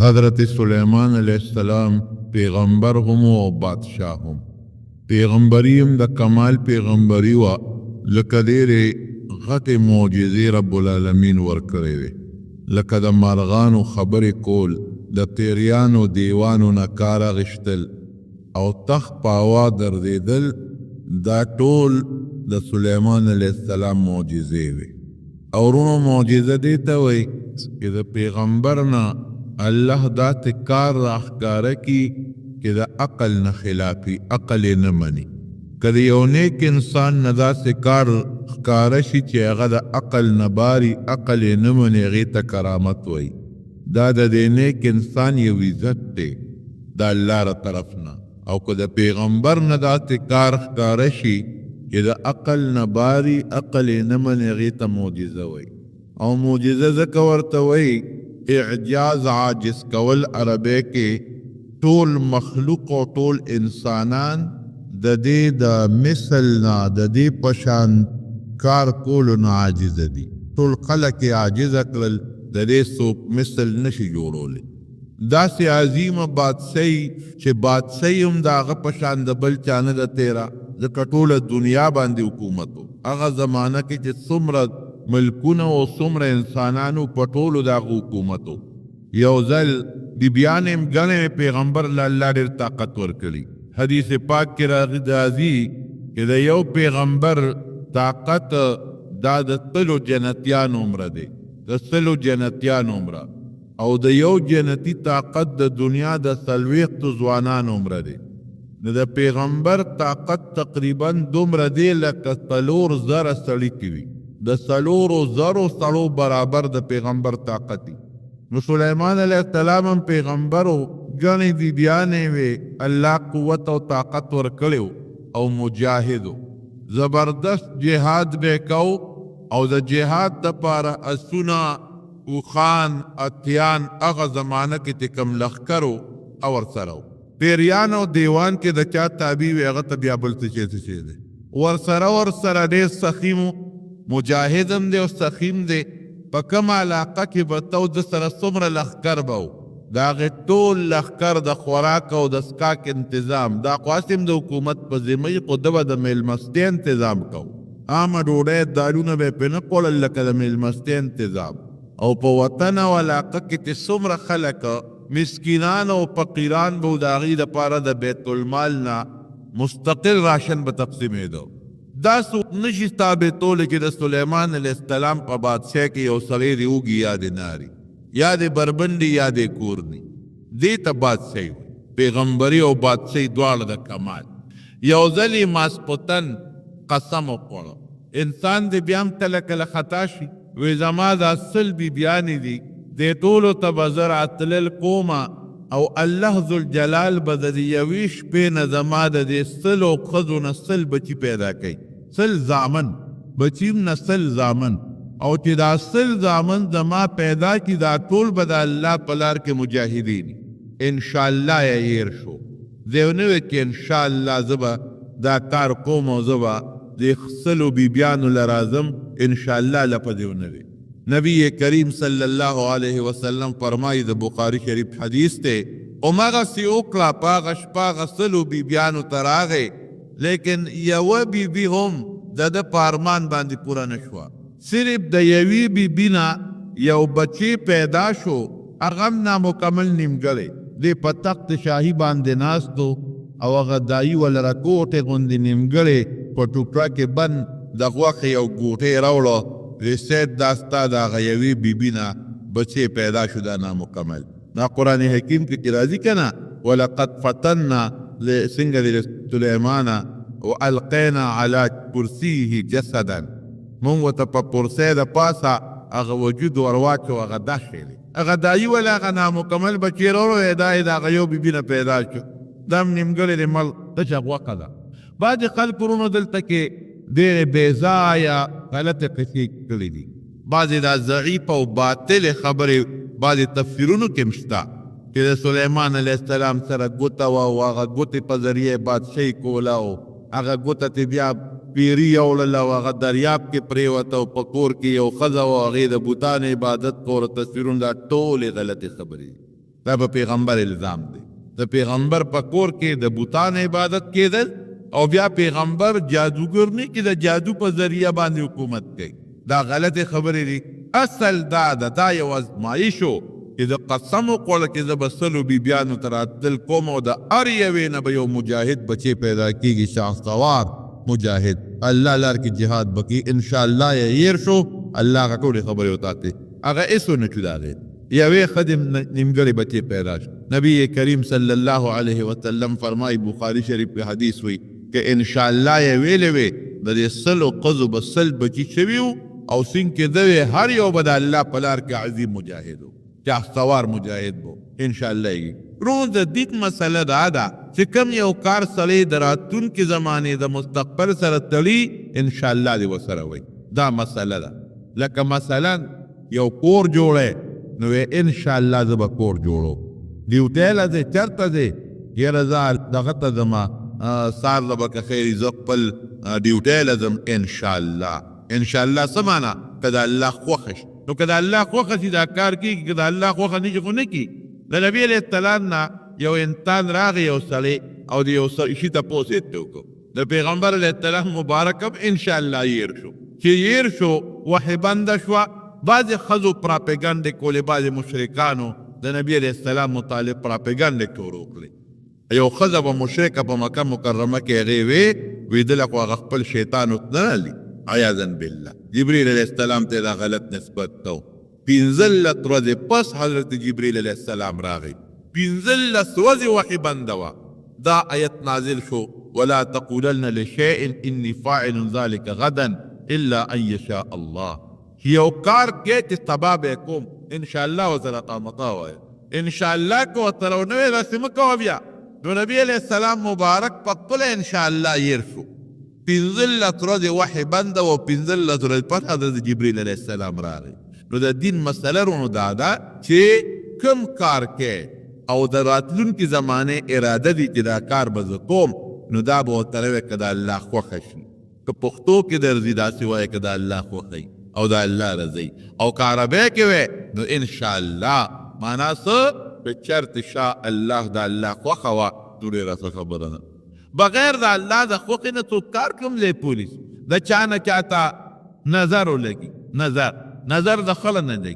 حضرت سلیمان علیہ السلام پیغمبر هم او بادشاہ هم. پیغمبری هم د کمال پیغمبری وا لکه ډېرې غټې معجزې رب العالمین ورکړې وې، لکه د مارغانو خبرې کول، د پیریانو دیوانو نه کار اخیستل او تخت په هوا ګرځېدل، دا ټول د سلیمان علیه السلام معجزې وې. او ورونو معجزه دې ته وایي چې د پیغمبر نه الله داسې کار راښکاره کي چې د عقل نه خلافي، عقل یې نه مني. که د یو نیک انسان نه داسې کار ښکاره شي چې هغه د عقل نه باري، عقل یې نه مني، هغې ته کرامت وایي. دا د دې نیک انسان یو عزت دی د الله له طرف نه. او که د پیغمبر نه داسې کار ښکاره شي چې د عقل نه باري، عقل یې نه مني، هغې ته معجزه وایي. او معجزه ځکه ورته وایي اعجاز عاجز کول. عربی کې ټول مخلوق او ټول انسانان د دې د مثل نه، د دې په شان کار کولو نه عاجزه دي. ټول خلک یې عاجزه کړل، د دې څوک مثل نشي جوړولی. داسې عظیمه بادشاهي چې بادشاهي هم د هغه په شان د بل چا نه ده تېره، ځکه ټوله دنیا باندې حکومت و. هغه زمانه کې چې څومره ملکونه او څومره انسانانو په ټولو د هغه حکومت و. یو ځل بیبیانې هم ګڼې پیغمبر له الله ډېر طاقت ورکړي. حدیث پاک کې راځي چې د یو پیغمبر طاقت دا د سلو جنتیانو عمره دی، د سلو جنتیانو عمره. او د یو جنتي طاقت د دنیا د 40 ځوانانو عمره دی. د پیغمبر طاقت تقریبا دومره دی لکه 4,000 سړي کې وي، د 4,000 سړو برابر د پیغمبر طاقت دی. نو سلیمان علیہ السلام هم پیغمبر و، ګڼې بیبیانې وې، الله قوت او طاقت ورکړی او مجاهد و. زبردست جهاد به کو او د جهاد دپاره اسونه، اوښان، اتیان، هغه زمانه کې چې کوم لښکر و او ورسره و. پیریان او دیوان کې د چا تابع وي هغه ته بیا بل څه شی دی. ورسره ډېر سخیم و، مجاهد هم دی او سخیم دی. په کومه علاقه کې به ته د سره څومره لښکر به و، د هغې ټول لښکر د خوراک او د څښاک انتظام، دا خو هسې هم د حکومت په ذمه وي، خو ده به د میلمستې انتظام کو. عامه ډوډۍ دالونه به یې پرې نه خوړل، لکه د میلمستې انتظام. او په وطن او علاقه کې چې څومره خلک مسکینان او فقیران به د هغې دپاره د بیت المال نه مستقل راشن به تقسیمېده. دا څوک نشي ثابتولی چې د سلیمان علیه السلام په بادشاه کې یو سړی دی اوږي یا د ناري، یا د بربنډي یا د کورني، دې ته بادشاهي وایي. پیغمبري او بادشاهي دواړه د کمال. یو ځل یې ماسپوتن قسم وخوړه. انسان دې بیا هم کله کله خطا شي، وی زما دا 100 بیبیانې دي، دې ټولو ته به زه راتلل کومه او الله ذوالجلال به د یوې شپې نه زما د دې 100 ښځو نه 100 بچي پیدا کوي، 100 زامن، بچي هم نه 100 زامن. او چې دا 100 زامن زما پیدا کړي، دا ټول به د الله په لار کې مجاهدین. انشاءالله یې هیر شو. دی ونه وی چې انشاءالله زه به دا کار کوم او زه به د 100 بیبیانو له راځم، انشاءالله لپه دی ونه وی. نبی کریم صلی الله علیه وسلم فرمایي، د بخاری شریف حدیث ته، همغسې وکړه، په هغه شپه هغه 100 بیبیانو ته راغی، لیکن یوه بیبي هم د ده په ارمان باندې پوره نه شوه. صرف د یوې بیبي نه یو بچی پیدا شو، هغه هم نامکمل نیمګړی. دی په تخت شاهي باندې ناست و او هغه دایي ولره ګوټې غوندې نیمګړې په ټوکره کې بند د غوښې یو ګوټې راوړه. سید دا ستا د هغه یوې بیبي نه بچی پیدا شو، دا نامکمل. دا قرآن حکیم کې راځي که نه، ولقد فتنا څنګه د سلیمان والقینا علی کرسیه جسدا، مونږ ورته په کرسۍ د پاسه هغه وجود ورواچو، هغه دا شی دی. هغه دایي ولا هغه نامکمل بچی راوړی، دا یې د هغه یو بیبي نه پیدا شو، دا هم نیمګړی دی، مل تشه غوښه ده. بعضې خلک ورونو دلته کې ډېرې بېځایه غلطې قصې کړي دي. بعضې دا ضعیف او باطلې خبرې بعضې تفسیرونو کې هم شته چې د سلیمان علیه السلام سره ګوته وه او هغه ګوتې په ذریعه بادشاهي کوله او هغه ګوته ته بیا پیری یوړله او هغه دریاب کې پرېوته او په کور کې یو ښځه وه، هغې د بوتانو عبادت کوله. تصویرونه دا ټولې غلطې خبرې دي. دا په پیغمبر الزام دی د پیغمبر په کور کې د بوتان عبادت کېدل او بیا پیغمبر جادوګر نه کې د جادو په ذریعہ باندې حکومت کوي دا غلط خبرې دي اصل دا یو ازمایښو چې د قسم وکړه چې زه به سلو بیبیانو ته راتلل کوم او د هر یوې نه به یو مجاهد بچی پیدا کېږي شهسوار مجاهد الله لار کې جهاد بکی انشاءالله یې هیر شو الله هغه ټولې خبرې وتاتې هغه هېڅ ونه کړو د هغې یوې ښځې نیمګړې بچی پیدا شو نبی کریم صلی الله علیه وسلم فرمایي بخاري شریف کې حدیث وی که انشاءالله یې ویلې وې د دې سلو ښځو به سل بچي شوي وو او سین کې دوی هر یو به د الله په لار کې عظیم مجاهد و شهسوار مجاهد بو انشاءالله یې رو د دې مسله دا ده چې کوم یو کار سړی د راتلونکي زمانې د مستقبل سره تړي انشاءالله دې ورسره وي دا مسله ده لکه مثلا یو کور جوړی نو انشاءالله زه به کور جوړو ډیوټی له ځې چېرته ځې یاره زه دغه ته ځمه سار له به که خیر زه خپل ډیوټی له ځم انشاءالله انشاءالله څه معنا که د الله خوښه شي نو که د الله خوښه شي دا کار کېږي که د الله خوښه نه شي خو نه کېږي د نبي علیه السلام نه یو انسان راغی یو سړی او د یو شي تپوس یې ترې وکړو د پیغمبر علیه السلام مبارک هم انشاءالله یېر شو چې یېر شو وحې بنده شوه بعضې ښځو پراپیګنډې کولې بعضې مشرکانو د نبي علیه السلام متعلق پراپیګنډې شروع کړې یو ښځه به مشرکه په مکه مکرمه کې هغې وی دله خو هغه خپل شیطان ورته نه لي عیاذا بالله جبریل علیه السلام ته دا غلط نسبت کو 15 ورځې پس حضرت جبریل علیه السلام راغی 15 ورځې وحی بنده وه دا آیت نازل شو ولا تقولن لشیء انی فاعل ذلك غدا الا ان یشاء الله یو کار کې چې سبا به کوم انشاءالله ورسره قامتا وایه انشاءالله که ورسره ونه وایې داسې مه کوه بیا نو نبي علیه السلام مبارک په خپله انشاءالله یېر شو 15 ورځې وحی بنده و 15 ورځې پس حضرت جبریل علیه السلام راغی نو د دین مسله رونو دا ده چې کوم کار کې او د راتلونکي زمانې اراده دي چې دا کار به زه کوم نو دا به ورته وایې که د الله خوښه شي که پښتو کې درځي داسې وایې که د الله خوښه او د الله رضی او که عربی کې وی نو انشاءالله معنا څه به چرت شاء الله د الله خوښه وه نو ډېره ښه خبره ده بغیر د الله د خوښې نه څوک کار کوم ځای پولیس د چا نه چاته نظر ولګي نظر د خله نه دی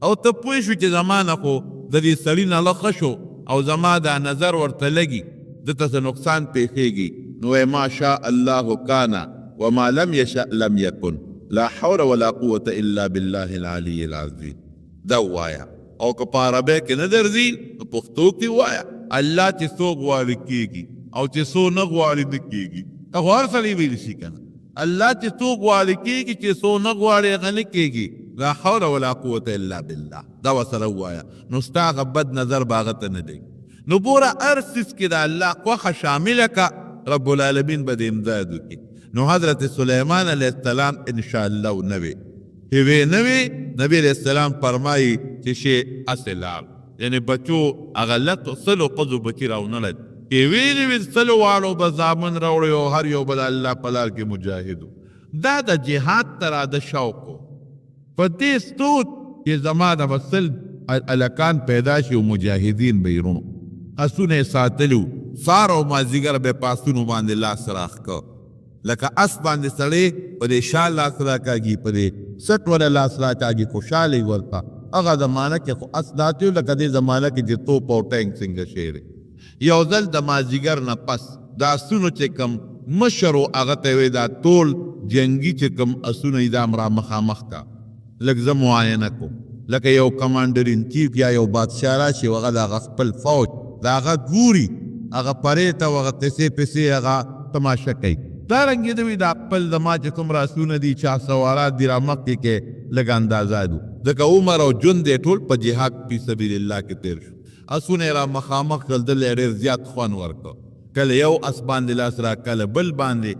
او ته پوه شو چې زما نه خو د دې سړي نه ښه شو او زما دا نظر ورته لګي دته څه نقصان پیښیږي نو ما شاء الله کان وما لم یشأ لم یکن لا حول ولا قوة الا بالله العلی العظیم دا وایا او که په عربی کې نه درځي په پښتو کې وایا الله چې څوک غواړي کېږي او چې څوک نه غواړي نه کېږي هغه هر سړی ویلی شي که نه الله چې څوک غواړي کېږي چې څوک نه غواړي هغه نه کېږي لا حول ولا قوة الا بالله دا ورسره ووایه نو ستا هغه بد نظر به هغه ته نه دی نو ګوره هر څیز کې د الله خوښه شامله که رب العالمین به د امداد وکړي نو حضرت سلیمان علیه السلام انشاءالله نوی هیوی نوی نبی علیه السلام فرمایی چې شی اصلال یعنی بچو اغلط سلو قضو بچی راونلد هیوی نوی سلو والو بزامن روڑی و هر یو بل اللہ پلار کی مجاہدو دا دا جہاد ترا دا شوقو فتیس توت یہ زمان وصل الکان پیداشی و مجاہدین بیرونو اسون ساتلو سارو مازیگر بے پاسونو باندے لا سراخ کو لکه اس باندې سړی په دې شال لاس راکاږي په دې سټ ولا لاس راکاږي خوشحالي ورته هغه زمانه کې خو اس داتیو لکه دې زمانه کې چې توپ او ټینک څنګه شعر یو ځل د مازدیګر نه پس دا اسونو چې کم مشرو هغه ته وی دا ټول جنگي چې کم اسونه یې دا مخامخ کا لږ زه معاینه کوم لکه یو کمانډر ان چیف یا یو بادشاه راشي هغه د هغه خپل فوج د هغه ګوري هغه پرې ته هغه تسې پسې هغه تماشه کوي دارنګې دوی دا خپل زما چې کوم راسونه دي چا سوارات دي را مخکې کې لږ اندازه دو ځکه عمر او ژوند یې ټول په جهاد فی سبیل الله کې تېر شو اسونه یې را مخامخ کړل دل یې ډېر زیات خوند ورکړ کله یو اس باندې لاس را کله بل باندې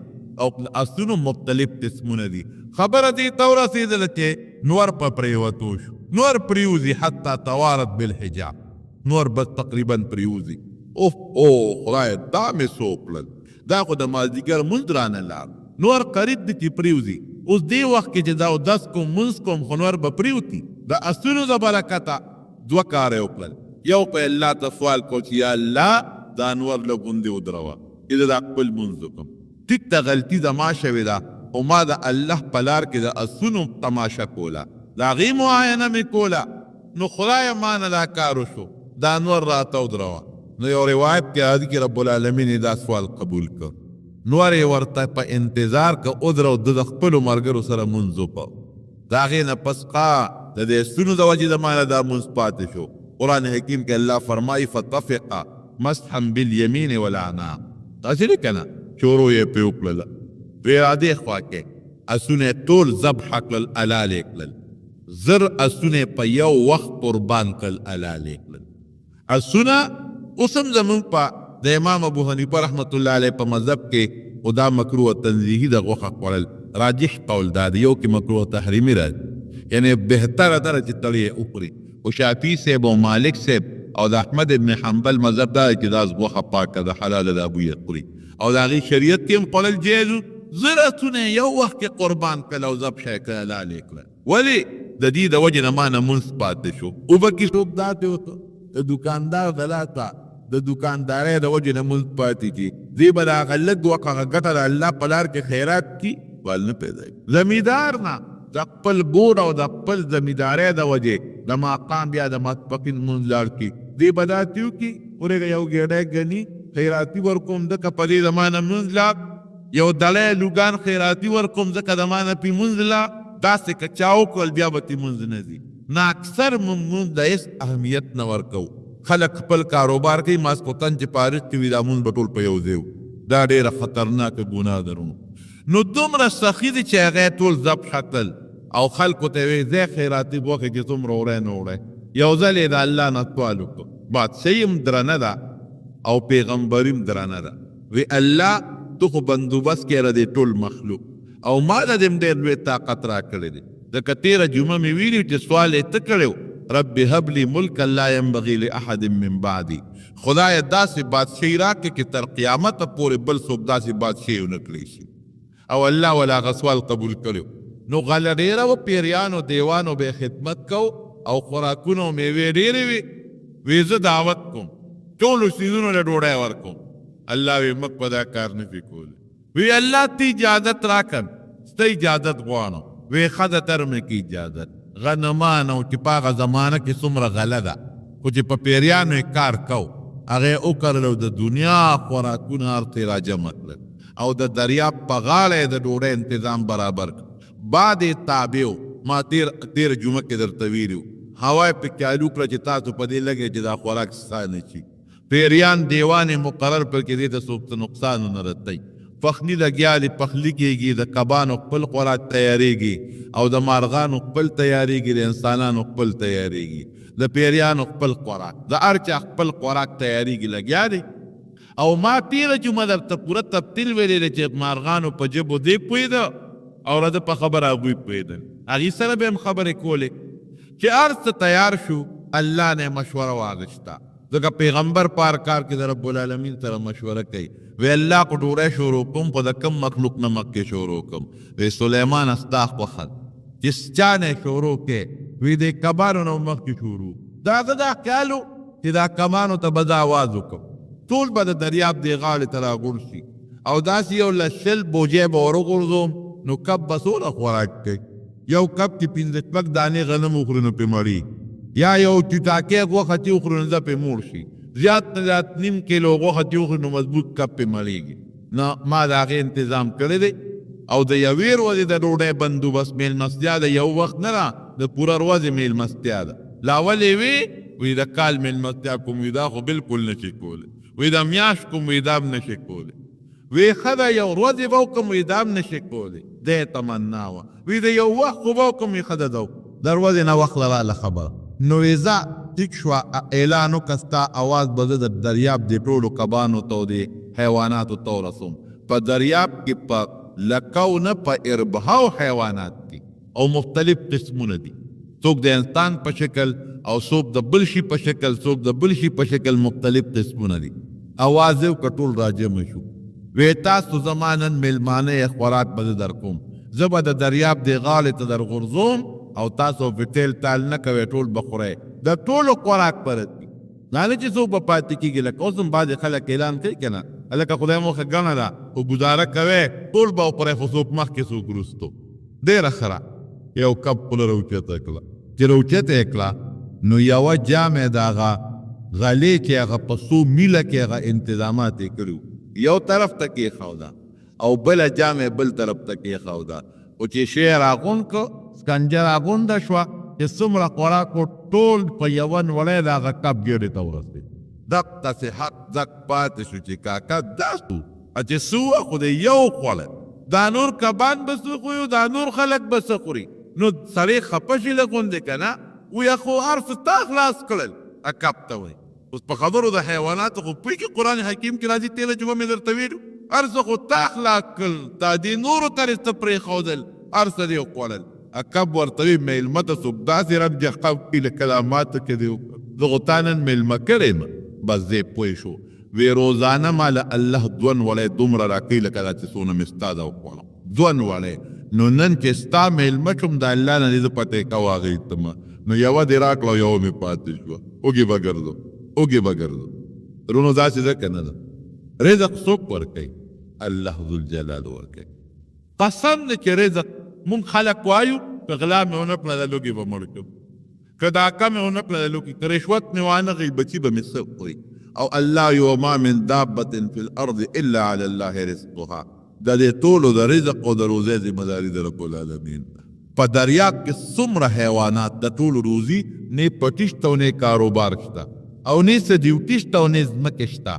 او اسونو مختلف قسمونه دي خبره دې ته ورسېدله چې نور په پرېوتو شو نور پریوزي حتی توارت بالحجاب نور بس تقریبا پریوزي اوف او خدای دا مې سوکړل دا خو د مازدیګر مونځ رانه لاړ نور قریب دي چې پریوزي اوس دې وخت کې چې دا اودس کوم مونځ کوم خو نور به پریوتي د اسونو د برکته دوه کاره وکړل یو په الله ته سوال کو چې یا الله دا انور له غوندې ودروه چې دا خپل لمونځ وکړم. ټیک ته غلطي زما شوې ده او ما د الله په لار کې د اسونو تماشه کوله، د هغې معاینه مې کوله، نو خدایه ما نه دا کار وشو، دا انور راته ودروه. نو یو روایت کې راځي چې رب العالمین یې دا سوال قبول کړ. نور یې ورته په انتظار که ادره د خپلو ملګرو سره لمونځ وکړ. د هغې نه پس د دې ستونو د وجې د ما نه دا لمونځ پاتې شو. قرآن حکیم کې الله فرمایي فطفقا مسحا بالیمین والعناق. داسې نه که نه شروع یې پرې وکړله، وی رادې خوا کې اسونه یې ټول ذبحه کړل، حلال یې کړل. زر اسونه په یو وخت قربان کړل، حلال یې کړل. اسونه اوس هم زمونږ په د امام ابو حنیفه رحمت الله علیه په مذهب کې خو دا مکروه تنزیهي د غوښه خوړل راجح قول دا دی، یو کې مکروه تحریمي راځي، یعنی بهتره ده چې تړی یې وخوري. او شافعي صاحب او مالک صاحب او د احمد ابن حنبل مذهب دا دی چې دا غوښه پاکه ده، حلاله ده، ابو یې خوري. او د هغې شریعت کې هم خوړل جایز و. زر اسونه یو وخت کې قربان کړل او ذبح یې کړل، حلال یې کړل. ولې د دې د وجې نه ما نه لمونځ پاتې شو. وبکې څوک داسې وکړه د دوکاندار د لاسه د دوکاندارۍ د وجې نه لمونځ پاتې کړي، دوی به د هغه لږ وخت هغه ګټه د الله په لار کې خیرات کړي، ول نه پیدا کړي. زمیندار نه د خپل ګور او د خپل زمیندارۍ د وجې د ماښام بیا د ماسپښین لمونځ لاړ کړي، دوی به داسې وکړي ورېږه یو ګېډی ګني خیراتي ورکوم ځکه په دې زما نه لمونځ لاړ، یو دلی لوګان خیراتي ورکوم ځکه زما نه پې لمونځ لاړ. داسې که چا وکړل بیا به ترې لمونځ نه ځي. نه اکثر لمونځ د هېڅ اهمیت نه ورکوو. خلک خپل کاروبار کوي، ماسخوتن چې فارغ کې وي دا لمونځ به ټول په یو ځای و. دا ډېره خطرناکه ګناه درونو. نو دومره سخي دي چې هغه ټول ذبحه کړل او خلکو ته وی ځای خیراتي غوښې کې څومره وړی نه وړی. یو ځل یې د الله نه سوال وکړو، بادشاهي هم درنه ده او پیغمبري هم درنه ده. وی الله تو خو بندوبست کې را دی ټول مخلوق او ما له دې هم ډېر لوی طاقت را کړی دی. ځکه تېره جمعه مې ویلي چې سوال یې ته کړی رب هب لي ملکا لا ينبغي لاحد من بعدي. خدای داسې بادشاهي راکړې چې تر قیامته پورې بل څوک داسې بادشاهي ونه کړی شي. او الله ولا هغه سوال قبول کړو. نو غله ډېره وه، پیریانو دیوانو به خدمت کو او خوراکونه او میوې ډېرې وې. وی زه دعوت کوم، ټولو څیزونو له ډوډۍ ورکوم. الله وی موږ په دا کار نه شي کولی. وی الله ته اجازت راکړ، ستا اجازت غواړم. وی ښه ده تر مې کې اجازت. غنمان او چې په هغه زمانه کې څومره غله ده، خو چې په پیریانو یې کار کو، هغه یې وکرل او د دنیا خوراکونه هر څه را جمع کړل او د دریاب په غاړه یې د ډوډۍ انتظام برابر کړ. باد یې تابع و. ما تېره جمعه کې درته ویلي و، هوا یې پکې چالو کړه چې تاسو په دې لګئ چې دا خوراک ستا نه شي. پیریان دیوان یې مقرر کړ چې دې ته څوک څه نقصان ونه رسوي. پخلی لګیا دی، پخلی کېږي، د کبانو خپل خوراک تیارېږي او د مارغانو خپل تیارېږي، د انسانانو خپل تیارېږي، د پیریانو خپل خوراک، د هر چا خپل خوراک تیارېږي، لګیا دی. او ما تېره جمعه درته پوره تفصیل ویلی دی چې مارغانو په ژبو دی پوهېده او د په خبره هغوی پوهېدل. هغې سره به هم خبرې کولې چې هر څه تیار شو، الله نه مشوره واغشته. ځکه پیغمبر پار کار کې د رب العالمین سره مشوره کوي. وی الله کو ډوډۍ شروع کوم، خو د کم مخلوق نه مخکې شروع کوم. وی سلیمان ستا خوښه چې چا نه شروع کې، وی د کبانو نه مخکې شروع. دا زه دا خیال و چې دا کبانو ته به زه آواز وکړم، ټول به د دریاب دې غاړې ته راغونډ شي او داسې یو لسل بوجۍ به ور وغورځوم، نو کب به څومره خوراک کوي. یو کب چې پنځه شپږ دانې غنم وخوري نو پرې مړي، یا یو چټاکی غوښه چې وخوري نو ده پرې موړ شي. زیات نه زیات نیم کیلو غوښه چې وخوري نو مضبوط کب پرې مړېږي. نو ما د هغې انتظام کړی دی او د یوې ورځې د ډوډۍ بندوبست میلمستیا د یو وخت نه ده، د پوره ورځې میلمستیا ده. لا ولې وی د کال میلمستیا کوم، وي دا خو بلکل نشي کولی. وی د میاشت کوم، وی دا هم نشي کولی. وی ښه ده یو ورځې به وکړم، وی دا هم نشي کولی. دی تمنا وه. وی د یو وخت خو به وکړم، وی ښه ده ده د ورځې نه وخت راله خبره. نو وی ځه ټیک شوه، اعلان وکړه ستا اواز به زه د دریاب د ټولو کبانو ته او د حیواناتو ته ورسوم. په دریاب کې په لکو نه په اربهاو حیوانات دي او مختلف قسمونه دي، څوک د انسان په شکل او څوک د بل شي په شکل، څوک د بل شي په شکل، مختلف قسمونه دي. اواز یې وکړه ټول راجمع شو. وی تاسو زما نن میلمانه خوراک به زه در کوم، زه به د دریاب دې غاړې ته در غورځوم او تاسو پې ټیل ټال نه کوئ، ټول به خورئ، د ټولو خوراک به رسي. دا نه چې څوک به پاتې کېږي. لکه اوس هم بعضې خلک اعلان کوي که نه هلکه خدای موخه ګڼه ده خو ګزاره کوی ټول به وخورئ خو څوک مخکې څوک وروستو. ډېره ښه ده. یو کپ خوله راوچته کړه. چې راوچته یې کړه نو یوه جام یې د هغه غلې چې هغه په څو میله کې هغه انتظامات یې کړي یو طرف ته کېښوده او بله جام یې بل طرف ته کېښوده. خو چې شی یې راغونډ کړ سکنجه راغونډه شوه چې څومره خوراک و ټول په یوه نوړی د هغه کپ ګېډې ته ورسېد. دقسې حق ځک پاتې شو چې کاکا دا شو چې څه وه خو د یو خوړل دا نور کبان به څه خوري دا نور خلک به څه خوري نو سړی خفه شي له غوندې که نه ویه خو هر څه تا خلاص کړل کپ ته وایي. اوس په خبرو د حیواناتو خو پوهېږي قرآن حکیم کې راځي تېره جمعه مې درته ویلو هر څه خو تا خلاص کړل تا دې نورو ته رسته پرېښودل هر څه دې وخوړل. کب ورته وي میلمه ته څوک داسې رب جقب کړي له کلاماتو کې دې دغو تا نن میلمه کړی یم بس دی پوه شو وی روزانه ما له الله دون ولی دومره راکوي لکه دا چې څونه مې ستا ده وخوړم دون ولی نو نن چې ستا میلمه شوم د الله نه دې زه پتېکه واخیستم نو یوه دې راکړه او یوه مې پاتې شوه اوږې به ګرځو اوږې به ګرځو. رونو داسې ده که نه ده رزق څوک ورکوي الله ذوالجلال ورکوي. قسم دی چې رزق مونږ خلک وایو که غلا مې ونه کړه د لوږې به مړ کړم که داکه مې ونه کړه د لوږې که رشوت مې وانه غي بچي به مې څه خوري او الله وما من دابة في الارض الا على الله رزقها. د دې ټولو د رزق او د روزۍ ذمهداري د رب العالمین. په دریاب کې څومره حیوانات د ټولو روزي نه پټي شته او نه کاروبار شته او نه څه ډیوټي شته او نه ځمکې شته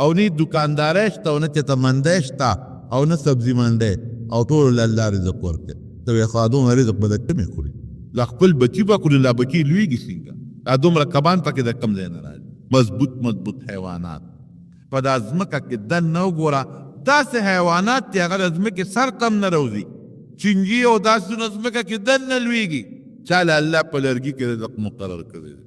او نه دوکاندارۍ شته او نه چېرته منډۍ شته او نه سبزي منډۍ او ټولو له الله رزق ورکوي. ته وایې خو دومره رزق به د کومې خوري لا خپل بچي به خوري لا بچي لویږي څنګه دا دومره کبان پکې د کوم ځای نه راځي. مضبوط مضبوط حیوانات په دا ځمکه کې دننه وګوره داسې حیوانات چې هغه د ځمکې سر کم نه روځي چینجي او داسې ځمکه کې دننه لویږي. چا له الله په لرګي کې رزق مقرر کړی دی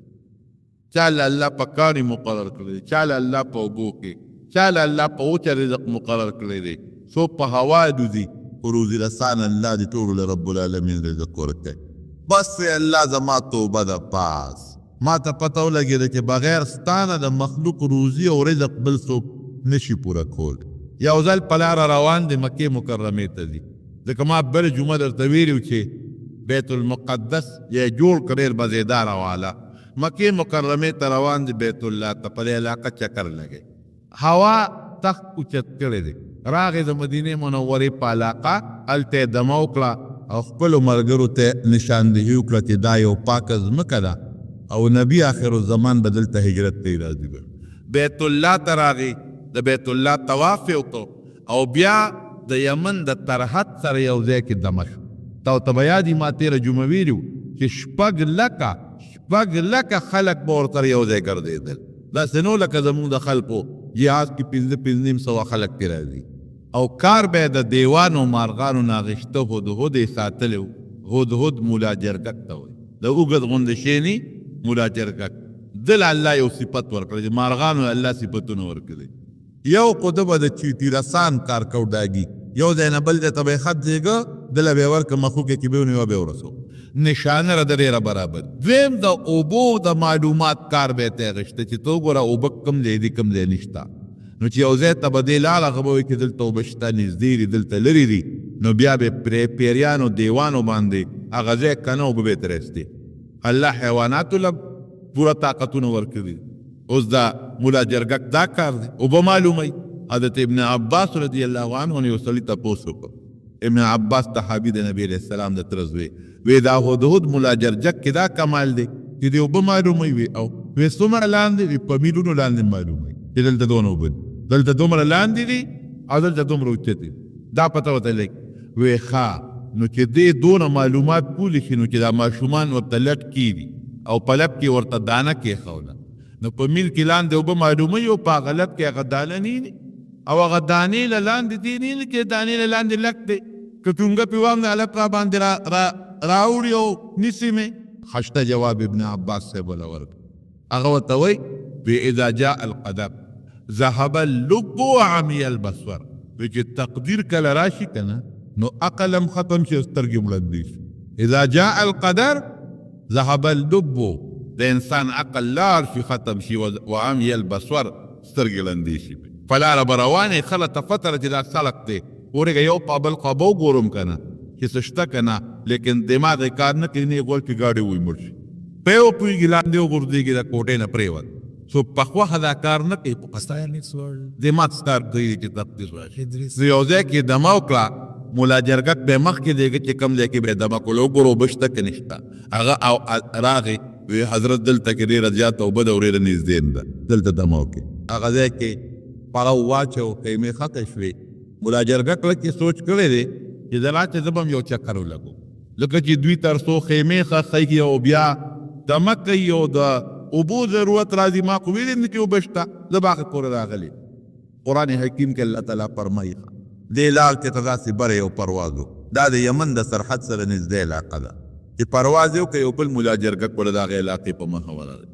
چا له الله په کاڼي مقرر کړی دی چا له الله په اوبو کې چا له الله په وچه رزق مقرر کړی دی څوک په هوا دوځي خو روزي رسان الله دې ټولو له رب العالمین رزق ورکوي. بس الله زما توبه ده پاس ما ته پته ولګېده چې بغیر ستانه د مخلوق روزي او رزق بل څوک نشي پوره کول. یو ځل په لاره روان دی مکې مکرمې ته ځي ځکه ما بل جمعه درته ویلي چې بیت المقدس یې جوړ کړ ډېر مزېداره والا مکې مکرمې ته روان دی بیت الله ته په دې علاقه چکر لګی هوا تخت اوچت کړی دی راغې د مدینې منورې په علاقه هلته یې دمه وکړه او خپلو ملګرو ته نشاندهي وکړه چې دا یو پاکه ځمکه ده او نبی آخر الزمان به دلته هجرت ته راځي. بیت الله ته راغی د بیت الله طواف یې وکړو او بیا د یمن د ترحد سره یو ځای کې دمه شو. تا ورته به یاد وي ما تېره جمعه ویلي وو چې شپږ لکه خلک به ورسره یو ځای ګرځېدل داسې نو لکه زمونږ د خلکو جهاز کې 5,500 خلک کې راځي او کار به د دیوانو مارغانو نه اخیسته هدهد یې ساتلی و. هدهد مولا جرګک ته وایي د اوږد غوندې شی نی مولا جرګک دل الله یو صفت ورکړی مارغانو الله صفتونه ورکړي. یو خو ده به د چیټي رسان کار کوډاګي یو ځای نه بل ځای ته به یې خط ځېږه دله به یې ورکړه مخوکې کې به یې ونیوه به یې ورسو نشانه را د ډېره برابر. دویم د اوبو د معلومات کار به یې ته اخیسته چې ته وګوره اوبه کوم ځای دي کوم ځای نشته نو چې یو ځای ته به دې لاړه هغه به وایي چې دلته اوبه شته نږدې دي دلته لرې دي نو بیا به یې پیریانو دیوانو باندې هغه ځای که نه اوبه به یې ترې ایستې. الله حیواناتو له پوره طاقتونه ورکړي. اوس دا مولا جرګک دا کار دی اوبه معلوموي. حضرت ابن عباس رضی الله عنه یو سړي تپوس وکړ ابن عباس صحابي د نبي علیه السلام د تره زوی وی دا هدهد مولا جرګک کې دا کمال دی چې د اوبه معلوموي وي او وی څومره لاندې وي په میلونو لاندې معلوموي چې دلته دونه اوبه دي دلته دومره لاندې دي او دلته دومره اوچت دي دا پته ورته لګي وی ښه نو چې دې دونه معلومات پولی شي نو چې دا ماشومان ورته لټ کېږي او په لب کې ورته دانه کېښوله نو په میل کې لاندې اوبه معلوموي او په هغه لب کې هغه دانه نه او هغه دانې له لاندې دي نه چې دانې له لاندې لک دی که ټونګه پې واغنه هلک را باندې راوړي او نیسي مې خشته جواب ابن عباس صاحب وله ورکړ هغه ورته وایي اذا جاء القدر ذهب اللب وعمي البصر چې تقدیر کله راشي که نه نو عقل هم ختم شي سترګې مړندې شي. اذا جاء القدر ذهب اللب د انسان عقل لار شي ختم شي وعمي البصر سترګې لندې شي په لاره به روانې خلته فتره چې دا خلق دی ورېږه یو په بل خوا به وګورم که نه چې څه شته که نه لیکن دماغ یې کار نه کوي نه یې غول کې ګاډی وایي مړ شي په یو پوهېږي لاندې وغورځېږي د کوټې نه پرېوت سو په خوښه دا کار نه کوي دماغ کار کوي چې تفتیش راشي یو ځای کې دمه وکړه ملا جرګک به مخکې دیږي چې کوم ځای کې به دمه کولو وګورو اوبه شته که نشته هغه او راغی وی حضرت دلته کې ډېره زیاته اوبه ده او ډېره نږدې ده دلته دمه وکړي هغه ځای کې پړاو واچو خیمې ښکته شوې ملا جرګک لږ سوچ کړی دی چې د لا چې زه به هم یو چکر ولګو لکه چې دوی تر څو خیمې ښخوي او بیا دمه کوي او د اوبو ضرورت راځي ما خو ویلې نه چې اوبه شته زه به هغې پورې راغلی قرآن حکیم کې الله تعالی فرمایي دې لار کې ته داسې بره یو پرواز و دا د یمن د سرحد سره نږدې علاقه ده چې پرواز یې وکړي یو بل ملا جرګک به د هغې علاقې په مخه ورغی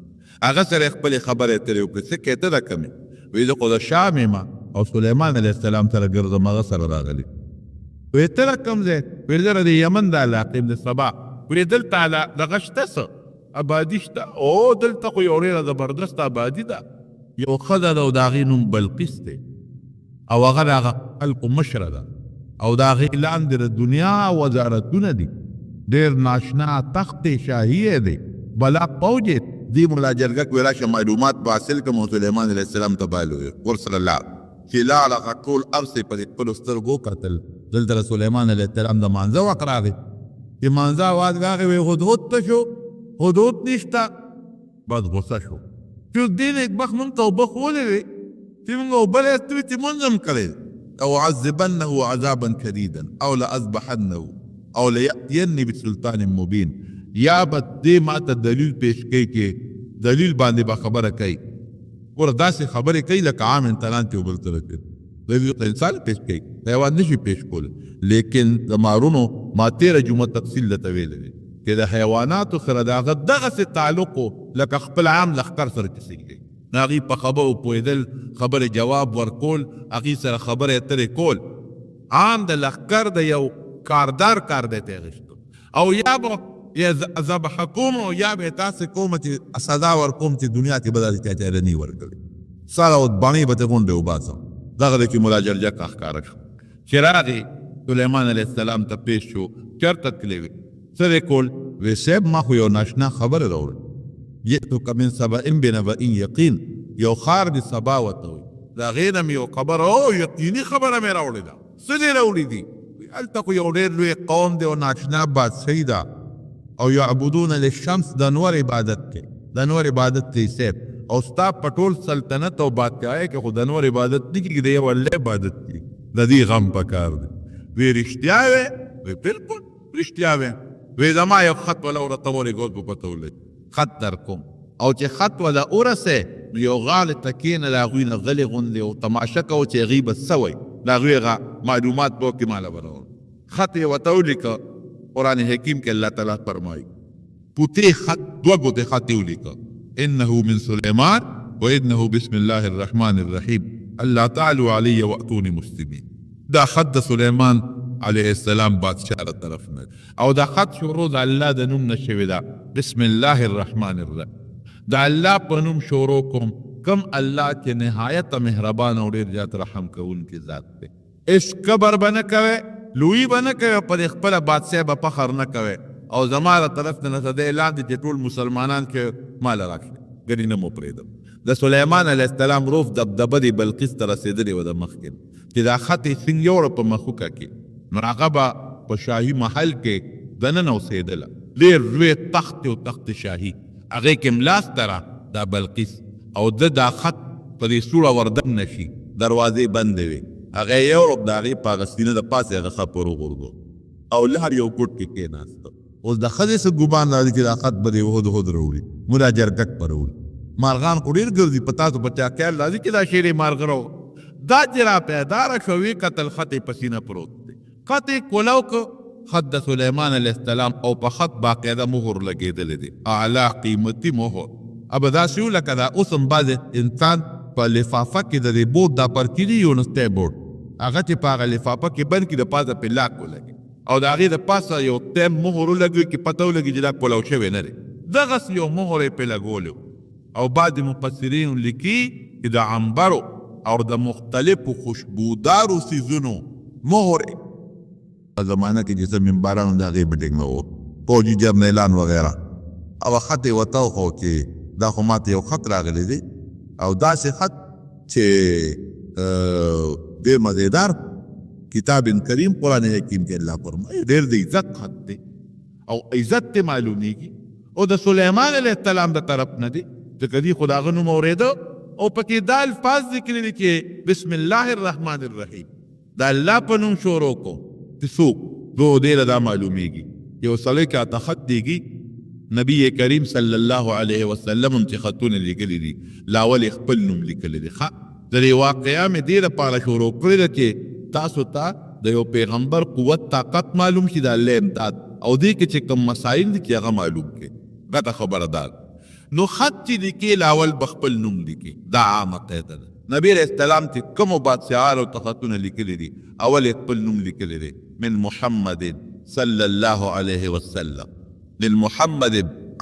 هغه سره یې خپلې خبرې اترې وکړې څه کې ته ده کمې وی زه خو د شام یم او سلیمان علیه السلام سره ګرځم هغه سره راغلی وی ته له کوم ځای وی زه د یمن د علاقې د سبا وی دلته دغه شته څه آبادي شته او دلته خو یو ډېره زبردست آبادي ده یو ښځه ده او د هغې نوم بلقیس دی او هغه د هغه خلقو مشره ده او د هغې لاندې د دنیا وزارتونه دي ډېر ناشنا تخت شاهي دی بلا فوج دی ملا جرګک وی راشه معلومات به حاصل کړم او سلیمان علیه السلام ته بایلو ورسره لاړ چې لاړه ټول ارسې په خپلو سترګو کتل دلته د سلیمان علیه السلام د مانځه وخت راغی چې مانځه اواز راغی وی هدهد ته شو هدهد نشته بس غصه شو چې دې نېکبخت مونږ ته اوبه ښولې وې چې مونږ اوبه لیستوي چې مونږ هم کړی او عذبنه عذابا شدیدا او لأذبحنه او لیأتیني بسلطان مبین یا به دې ما ته دلیل پیش کوي کې دلیل باندې به خبره کوي ګوره داسې خبرې کوي لکه عام انسانان چې وبل سره کوي دلیل ته انسان پیش کوي حیوان نشي پیش کولی لیکن د مارونو ما تېره جمعه تفصیل درته ویلی دی چې د حیواناتو سره د هغه دغسې تعلق و لکه خپل عام لښکر سره چې څه کوي نو هغې په خبرو پوهېدل خبرې جواب ورکول هغې سره خبرې اترې کول عام د لښکر د یو کاردار کار دی ته اخېستو او یا به ذبح کوم او یا به تاسې کوم چې سزا ورکوم چې دنیا کې به داسې چا چاره نه ورکړي ساره او باڼې به ترې غونډې وباسم دغه دی چې ملا جرګک ښکاره شو چې راغی سلیمان علیه السلام ته پیش شو چېرته تللی وې څه دی کول وی صاحب ما خو یو ناشنا خبره راوړل جئتک من سبأ بنبأ یقین یو ښار د سبا ورته وایي د هغې نه مې یو خبره او یقیني خبره مې راوړې ده څه دې راوړي دي هلته خو یو ډېر لوی قوم دی او ناشنا بادشاهي ده او یعبدون للشمس د انور عبادت کوي د انور عبادت کوي صاحب او ستا په ټول سلطنت او بادشاهۍ کې خو د انور عبادت نه کېږي د یو الله عبادت کوي د دې غم پکار دی وی رښتیا وې وی بلکل رښتیا وې وی زما یو خط وله ورته ورېږول په پته ولګي خط در کوم او چې خط وله ورسې نو یو غاړې ته کښېنه د هغوی نه غلې غوندې او تماشه کوو چې هغوی به څه وایي د هغوی معلومات به وکړي ماله به راوړي خط یې ورته ولیکه قرآن حکیم کې الله تعالی فرمایي پوتې خط دوه ګوتې خط یې ولیکه انه من سلیمان و انه بسم الله الرحمن الرحیم الله تعالی علی واتونی مسلمین دا خط د سلیمان علیه السلام بادشاہ له طرف نه او دا خط شروع د الله د نوم نه شوې ده بسم الله الرحمن الرحیم د الله په نوم شروع کوم کم الله چې نهایت مهربان او ډېر زیات رحم کوونکی ذات دی هېڅ کبر به نه کوې لویي به نه کوې په دې خپله بادشاه به فخر نه کوې او زما د طرف نه ته دی اعلان دی چې ټول مسلمانان کې ما له راکړي ګنې نه مو پرېږدم د سلیمان علیه السلام روف دبدبه د بلقیس ته رسېدلې وه د مخکې چې دا خط یې څنګه یوړه په مخوکه کې نو هغه به په شاهي محل کې دننه اوسېدله ډېر لوی تخت او تخت شاهي هغې کې ملاسته را دا بلقیس او ده دا خط په دې سوړه وردن نه شي دروازې بندې وې هغه یې یوړب د هغې په هغه سینه د پاسې هغه خط ور وغورځول او لهر یو کوټ کې کېناسته اوس د ښځې څه ګمان راځي چې دا خط به دې هدهد راوړي ملا جرګک به راوړي مارغان خو ډېر ګرځي په تاسو په چا خیال راځي چې دا شعر یې مارغه راو دا چې را پیدا را شو ویې کتل خط یې په سینه پروت دی خط یې کولو که خط د سلیمان علیه السلام او په خط باقاعده مهر لګېدلی دی اعلی قیمتي مهر ابه داسې و لکه دا اوس هم بعضې انسان په لفافه کې د دې بورډ دا پرچي یو نستی بورډ هغه چې په هغه لفافه کې بند کړي د پاسه پرې لاک ولګي او د هغې د پاسه یو ټیم مهر ولګوي چې پته ولګي چې دا کولو شوی نه دی دغس یو مهر یې پې لګولی او بعد مفسرین لیکي چې د عنبرو او د مختلفو خوشبودارو څیزونو مهر په زمانه کې چې څه منبرانو د هغې میټینګ نه و فوجي جرنیلان وغیره او خط یې ورته وښو چې دا خو ماته یو خط راغلی دی او داسې خط چې ډېر مزیدار کتاب کریم قرآن حکیم کې الله فرمایي ډېر د عزت خط دی او عزت ته معلومیږي او د سلیمان علیه السلام د طرف نه دی ځکه دی خو د هغه نوم اورېده او پکې دا الفاظ ذکر دي چې بسم الله الرحمن الرحیم د الله په نوم شروع کو چې څوک دو دې له دا معلومیږي یو سړی که اته خط دیږي نبی کریم صلی الله علیه وسلم هم چې خطونه لیکلي دي لاول یې خپل نوم لیکلی دی ښه د دې واقعه مې دې لپاره شروع کړې ده چې تاسو ته د یو پیغمبر قوت طاقت معلوم شي د الله امداد او دې کې چې کوم مسایل دي چې هغه معلوم کړي ګټه خبره ده نو خط چې لیکي لاول به خپل نوم لیکي دا عامه قاعده ده نبی علیه السلام چې کومو بادشاهانو ته خطونه لیکلي دي اول یې خپل نوم لیکلی دی من محمد صلی الله علیه وسلم للمحمد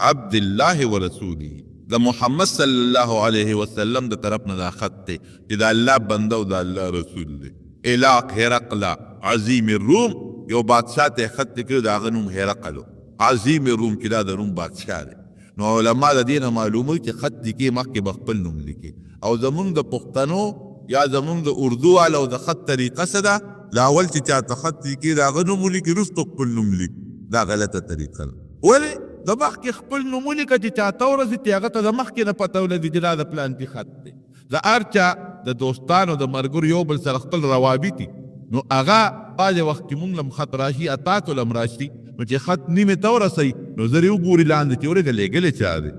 عبد الله ورسوله د محمد صلی الله علیه وسلم د طرف نه دا خط دی چې د الله بنده او د الله رسول دی الی هرقل عظیم الروم یو بادشاہ ته خط لیکلو د هغه نوم هرقل عظیم الروم چې دا د روم بادشاہ دی نو علما د دې نه معلوموي چې خط لیکي مخکې به خپل نوم لیکي او زمونږ د پښتنو یا زمونږ د اردو والو د خط طریقه څه ده لاول چې چاته خط لیکي د هغه نوم ولیکي وروسته خپل نوم لیکي دا غلطه طریقه ده ولې د مخکې خپل نوم ولیکه چې چاته ورځي چې هغه ته د مخکې نه پته ولګي چې دا د پلان کې خط دی د هر چا د دوستانو د ملګرو یو بل سره خپل روابط دي نو هغه بعضې وخت کې مونږ لم خط راشي اتاتو لم راشي نو چې خط نیمې ته ورسوي نو زر یې وګوري لاندې چې ورې د لیږلې چا دی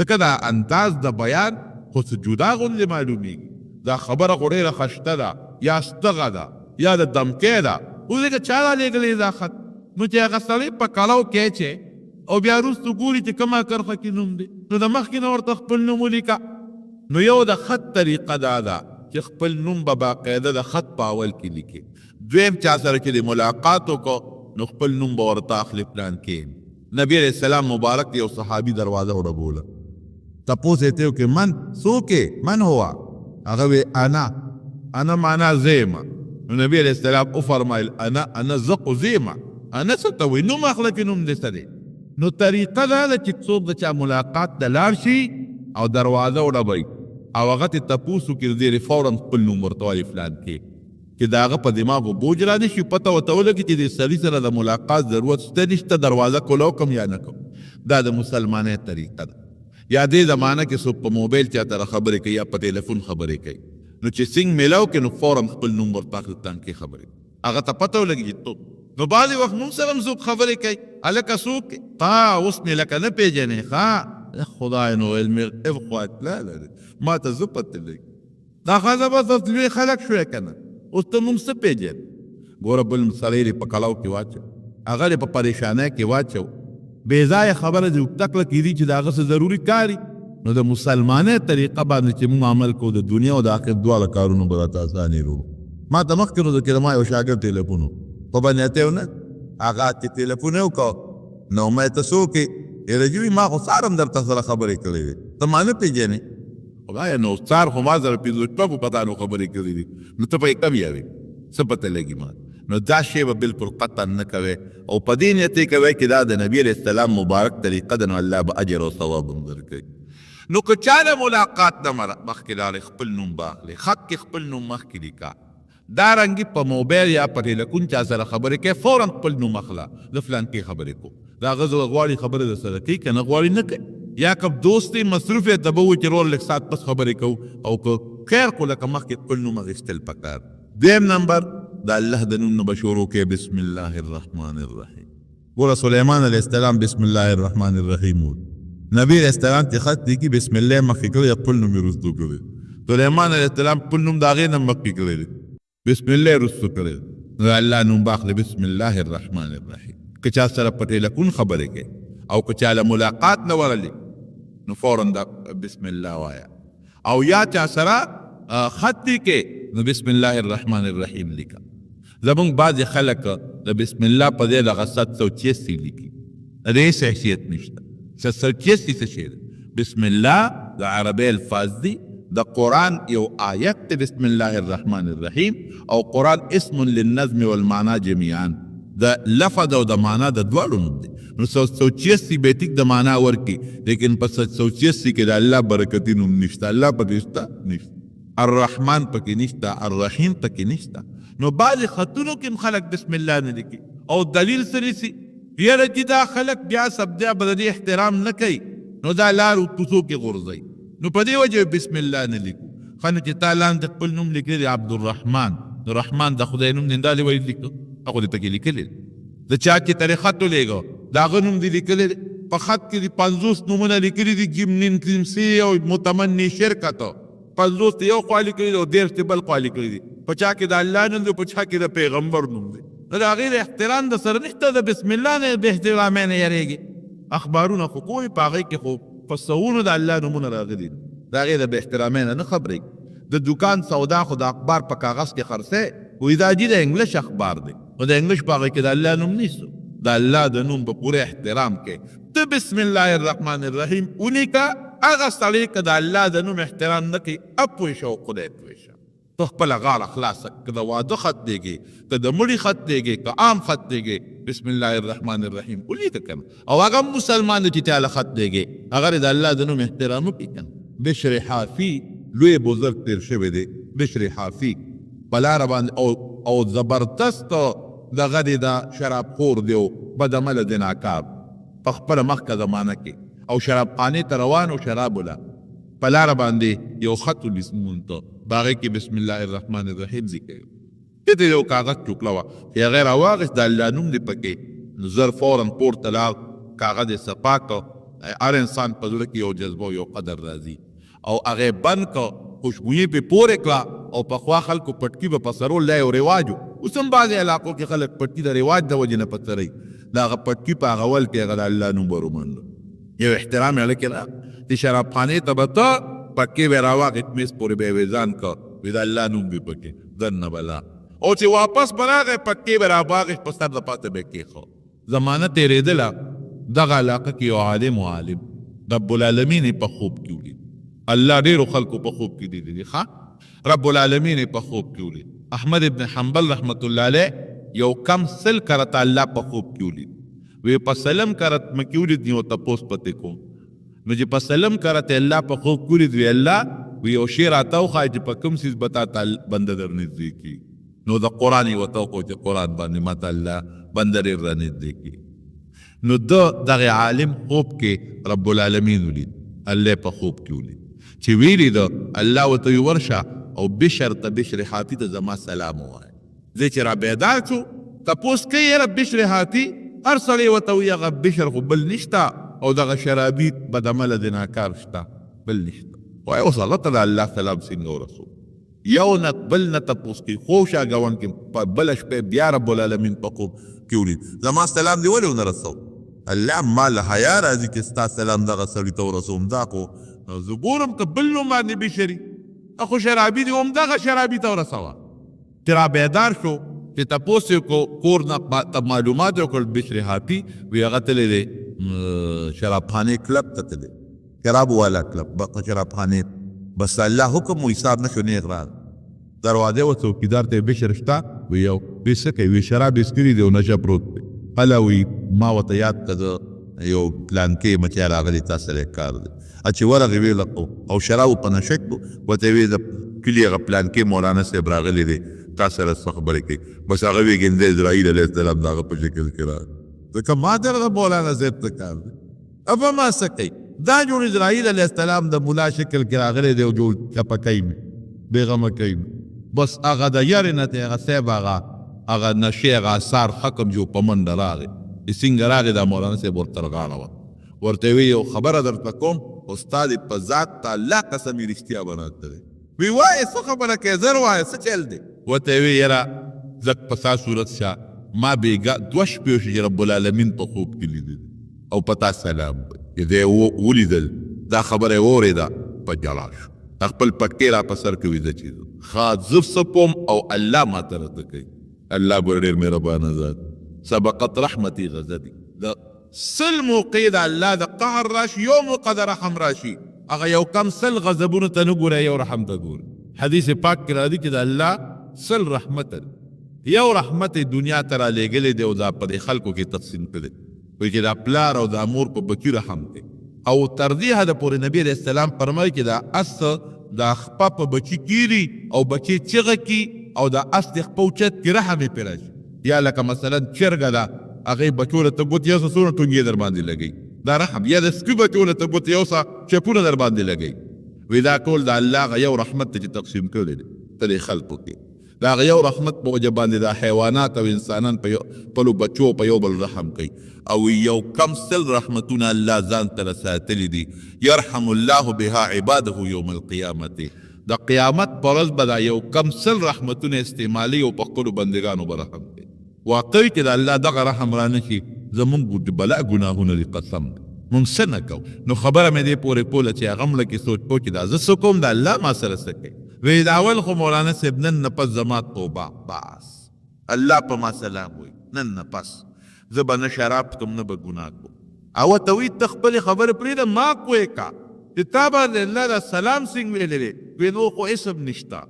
ځکه دا انداز د بیان خو څه جدا غوندې معلومیږي دا خبره خو ډېره خشته ده یا ستغه ده یا د دمکې ده اوس لکه چا را لیږلی دا خط نو چې هغه سړی په کلو کې چې او بیا وروسته ګوري چې کومه کرښه کې نوم دی نو د مخکې نه ورته خپل نوم ولیکه نو یو د خط طریقه دا ده چې خپل نوم به باقاعده د خط په اول کې لیکي دویم چا سره چې د ملاقات وکړو نو خپل نوم به ورته اخلي پلان کې نبی علیه السلام مبارک یو صحابي دروازه وډبوله تپوس یې ته وکړي من څوک من هو هغه وی انا معنا زیما نو نبی علیه السلام وفرمایل انا زقو زیما انا څه ته وایي نوم اخله چې نوم دې څه دی نو طریقه دا ده چې څوک د چا ملاقات ته لاړ شي او دروازه وډبوي او هغه ته تپوس وکړي ډېرې فورا خپل نوم ورته وایي فلان کې چې د هغه په دماغو بوج را نه شي پته ورته ولګي چې د سړي سره د ملاقات ضرورت شته نشته دروازه کولو کوم یا نه کوم دا د مسلمانۍ طریقه ده یا دې زمانه کې څوک په موبایل چا سره خبرې کوي یا په ټلیفون خبرې کوي نو چې سنګ میلاو کې نو فورا خپل نوم ورته اخلي کې خبرې هغه ته پته ولګي چې نو بعضې وخت مونږ سره هم څوک خبرې کوي هلکه څوک اوس مې لکه نه پېژنې ښه خدای نو علم ابخوا اطلاع لري ما ته زه پته لګي دا ښځه بس لوی خلک شوی که نه اوس ته مونږ څه پېژنې ګوره بل سړی دې په کلاو کې واچو هغه دې په پریشانۍ کې واچو بې ځایه خبره دې اوږده کړه کېدي چې د هغه څه ضروري کاري نو د مسلمانۍ طریقه باندې چې مونږ عمل کوو د دنیا او د آخرت دواړه کارونو به راته اساني رو ما ته مخکې نو د ما یو شاګرد ټلیفون په باندې ته نه هغه چې ټلیفون یې وکړو نو ما ته څوک یې رجوي ما خو سار هم درته سره خبرې کړې وې ته ما نه پېژنې خدایه نو سار خو ما سره پنځه شپږو کسانو خبرې کړې دي نو ته پکې کم یاوې څه پته لګي ما نو دا شی به بالکل قطعا نه کوې او په دې نیت یې کوې چې دا د نبي علیه السلام مبارک طریقه ده نو الله به اجر او ثواب هم درکوي نو که چا له ملاقات نه مخکې لاړې خپل نوم به اخلې خط کې خپل نوم مخکې لیکه دا رنګې په موبایل یا په ټیلیفون چا سره خبرې کوي فورا خپل نوم اخله د فلان کې خبرې کو دا هغه غواړي خبرې در سره کوي که نه غواړي نه کوي یا که دوست یې مصروف یې ته به وایي چې رول لږ ساعت پس خبرې کوو او که خیر کو لکه مخکې خپل نوم اخیستل پکار دویم نمبر د الله د نوم نه به شروع کوي بسم الله الرحمن الرحیم ګوره سلیمان علیه السلام بسم الله الرحمن الرحیم نبی علیه السلام چې خط لیکي بسم الله مخکې کړی خپل نوم یې وروستو کړی سلیمان علیه السلام خپل نوم د هغې نه مخکې کړی بسم الله رسو کړی نو الله نوم باخله بسم الله الرحمن الرحیم که چا سره په ټیلیفون خبرې کوي او که چا له ملاقات نه ورلی نو فورا دا بسم الله وایا او یا چا سره خط کې نو بسم الله الرحمن الرحیم لیکه زمونږ بعضې خلک د بسم الله په ځای دغه 786 لیکي د دې حیثیت نشته سرچستی څه شی دی؟ بسم الله د عربی الفاظ دي، د قرآن یو آیت دی بسم الله الرحمن الرحیم، او قرآن اسم للنظم والمعنا جميعا، د لفظ او د معنا د دواړو نوم دی. نو 186 بیتیک د معنا ورکی، لیکن په 186 کې د الله برکتی نوم نشته، الله پکې شته نشته، الرحمن پکې نشته، الرحیم پکې نشته. نو بعض خطونو کې خلک بسم الله نه لیکي او دلیل سره سي یاره چې دا خلک بیا سبدا بددي احترام نه کوي، نو دا لار کوڅو کې غورځي. نو په دې وجه بسم الله نه لیکو. خنه چې تعالی د خپل نوم لیکلی عبدالرحمن، رحمان د خدای نوم نه دالي وایي لیکو، هغه دې پکې لیکلی. د چا چې طریقه ته لګو دا غنوم دی لیکلی په خط کې 50 نومونه لیکلي دي، جمنن تمسی او متمنی شرکت 50 یو خالي کړی او ډېر ته بل خالي کړی دي، په چا کې د الله نوم دی، په چا کې د پیغمبر نوم دی. دا غیر احترام د سره نشته، د بسم الله نه به احترام نه یریږي. اخبارونه خو کوی پاغه کې خو فسونو د الله نومونه راغلي، دا غیر به احترام نه خبرې. د دکان سودا خو د اخبار په کاغذ کې خرڅه وې، دا د انګلیش اخبار دی او د انګلیش پاغه کې د الله نوم نشته. د الله د نوم په پوره احترام کې ته بسم الله الرحمن الرحیم اونیکا هغه سړی که د الله د نوم احترام نه کوي اپوی شو خدای پوی شه. ته خپله غاړه خلاصه که د واده خط دیږي، که د مړي خط دیږي، که عام خط دیږي، بسم الله الرحمن الرحیم ولیکه کنه. او هغه مسلمان دی چې تعالی خط دیږي هغه د الله د نوم احترام وکړي کنه. بشر حافي لوی بزرګ تیر شوی دی، بشر حافي په لاره باندې او زبردست دغه دی د شراب خور دی او بدعمله دی ناکار په خپله مخکې زمانه کې، او شراب خانې ته روان او شراب وله په لاره باندې یو خط ولیسمون ته باغې کې بسم الله الرحمن الرحیم ذکر دې یو کاغذ ټوکله وه چې هغې راواغېست د الله نوم دی پکې، نو زر فورا پورته لاړ، کاغذ یې صفا کړ. هر انسان په زړه کې یو جذبه او یو قدر راځي، او هغې بند کړ، خوشبویي پې پورې کړه، او پخوا خلکو پټکي به په سرول دا یو رواج و. اوس هم بعضې علاقو کې خلک پټکي د رواج د وجې نه په سروي، د هغه پټکي په هغه ول کې هغه د الله نوم به رومنډه یو احترام یې هلکې را د شرابخانې ته به ته پټکې به یې راواخېست میز پورې به یې ویزان کړ، وي د الله نوم به پکې دننه به لا، او چې واپس به راغی پټکې به راواخېست په سر د پاسه به یې کېښود. زمانه تېرېدله، دغه علاقه کې یو عالم رب العالمین یې په خوب کې ولید. الله ډېرو خلکو په خوب کې لیدلی دي، ښه رب العالمین یې په خوب کې ولید. احمد ابن حنبل رحمت الله علیه یو کم سل کرته الله په خوب کې ولید، وی په سلم کرت مکې ولید یو تپوس پتې کوم. نو چې په سلم کرته الله په خوب کې ولید، وی الله وی یو شی راته وښایه چې په کوم څیز به تا ته بنده در نږدې کړي. نو د قرآن یې ورته وښود چې قرآن باندې ما ته الله بنده ډېر را نږدې کړي. نو دغه عالم خوب کې رب العالمین ولید، الله په خوب کې ولید چې ویلي ده الله ورته وی ورشه او بشر ته بشر حافي ته زما سلام ووایه. زه چې را بیدار شو تپوس کوي یاره بشر حافي، هر سړی ورته وایي هغه بشر خو بل نشته، او دغه شرابي بدعمله د ناکار شته بل نشته. وایي اوس الله ته د الله سلام څنګه ورسو؟ یو نه بل نه تپوس کوي، خوشا ګاون کې په بله شپې بیا رب العالمین په خوب کې ولید، زما سلام دې ولې ونه رسو؟ الله ما له حیا راځي چې ستا سلام دغه سړي ته ورسوم. دا خو زه ګورم که بل نوم باندې بشري اخو شرابي دی هم دغه شرابي ته ورسوه. چې را بیدار شو چې تپوس یې کور نه معلومات یې وکړل بشر حافي، وی هغه تللی دی شرابخانې کلب ته تللی، شراب والا کلب شرابخانې. بس الله حکم و حساب نه شو نیغ راغی، دروازې و څوکیدار ته بشر شته؟ وی یو. وی څه کوي؟ وی شراب یې څکلي دی او نشه پروت دی. هله وی ما ورته یاد کړه یو پلانکې مچی راغلی تا سره کار دی. چې ورغې ویې لقو او شرابو په نشه کړو، ورته ویې د کلي هغه پلانکې مولانا صاحب راغلی دی تا سره څه خبرې کوي. بس هغه ویږي د اسرائیل علیه السلام د هغه په شکل کې راغی. ځکه ما سره د مولانا صاحب ته کار دی. ابا ما څه کوي؟ دا جوړ اسرائیل علیه السلام د ملا شکل کې راغلی دی او جوړ چپه کوي مې بېغمه کوي مې. بس هغه د یارې نه ته هغه صاحب هغه نشې هغه اثار حکم جو په منډه راغی. څنګه راغی دا مولانا صاحب ورته رغاړه وه، ورته وی یو خبره درته کوم، استاد په ذات ته الله قسم یې رښتیا بناته دی. وی وایې څه خبره کوې؟ زر وایه څه چل دی؟ ورته وی یاره زه په ستا صورت شه ما بېګا 2 شپې وشي چې رب العالمین په خوب کې لیدل او په تا سلام چې دی ولیدل، دا خبره یې واورېده په جلا شو، خپل پټکې را په سر کې ویده چې ښه زه څه پوم او الله ماته راته کوي. الله به ډېر مهربانه ذات، سبقت رحمتي غضبي. د سل موقع د الله د قهر راشي یو موقع د رحم راشي هغه یو کم سل غضبونو ته نه ګوره یو رحم ته ګوره حدیث پاک کې راځي چې د الله سل رحمت یو رحمت دنیا ته رالیږلی دی او دا په دې خلکو کې تقسیم کړی وایي چې دا پلار او دا مور په بچي رحم دی او تر دې حده پورې نبي علیه السلام فرمایي چې دا اس دا خپه په بچي کیږي او بچي چغه کی او دا اس د خپه اوچت کې رحم یې پرې راشي یا لکه مثلا چرګه ده هغې بچو له ته ګوت یو څه څونه ټونګې در باندې لګوي دا رحم یا د سپي بچو له ته ګوت یو څه چپونه در باندې لګوي وایي دا ټول د الله هغه یو رحمت ته چې تقسیم کړی دی په دې خلکو کې دا هغه یو رحمت په وجه باندې دا حیوانات او انسانان په خپلو بچو په یو بل رحم کوي او یو کم سل رحمتونه الله ځان ته ساتلی دي یرحم الله بها عباده یوم القیامت د قیامت په ورځ به دا یو کم سل رحمتونه استعمالي او په خپلو بندګانو به رحم کوي واقعي چې د الله دغه رحم را نشي زمونږ بلا ګناهونه دي قسم مونږ څه نه کوو نو خبره مې دې پورې کوله چې هغه هم لکې سوچ کوو چې دا زه څه کوم د الله ما سره څه کوي وی دا اول خو مولانا صاحب نن نه پس زما توبه بس الله په ما سلام وی نن نه پس زه به نه شراب کوم نه به ګناه کوم او ته وی ته خپلې خبرې پرېږده ما کوې کا چې تا باندې الله دا سلام څنګه ویلی دی وی نو خو اسم نشته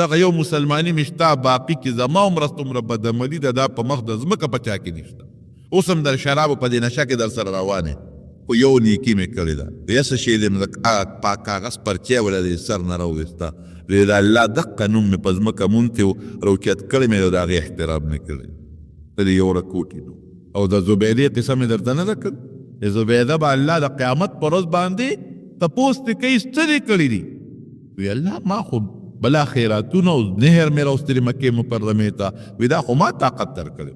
دغه یو مسلماني مې شته باقي کې زما عمره څومره بدعملي ده دا په مخ د ځمکه په چا کې نشته اوس هم در شرابو په دې نشه کې در سره روان خو یو نیکي مې کړې ده یا څه شی دی پاک کاغذ پرچې وله د سر نه راوویسته ویې د الله دقه نوم مې په ځمکه مونتې و روچت کړی مې د هغې احترام نه کړی د دې یو رکوټې نو او د زبیدې قصه مې درته نه ده کړ د زبیده به الله د قیامت په ورځ باندې تپوس ترې کوي څه دې کړي دي وی الله ما خو بلا خیراتونه او نهر مې راوستلي مکې مکرمې ته وی دا خو ما طاقت در کړی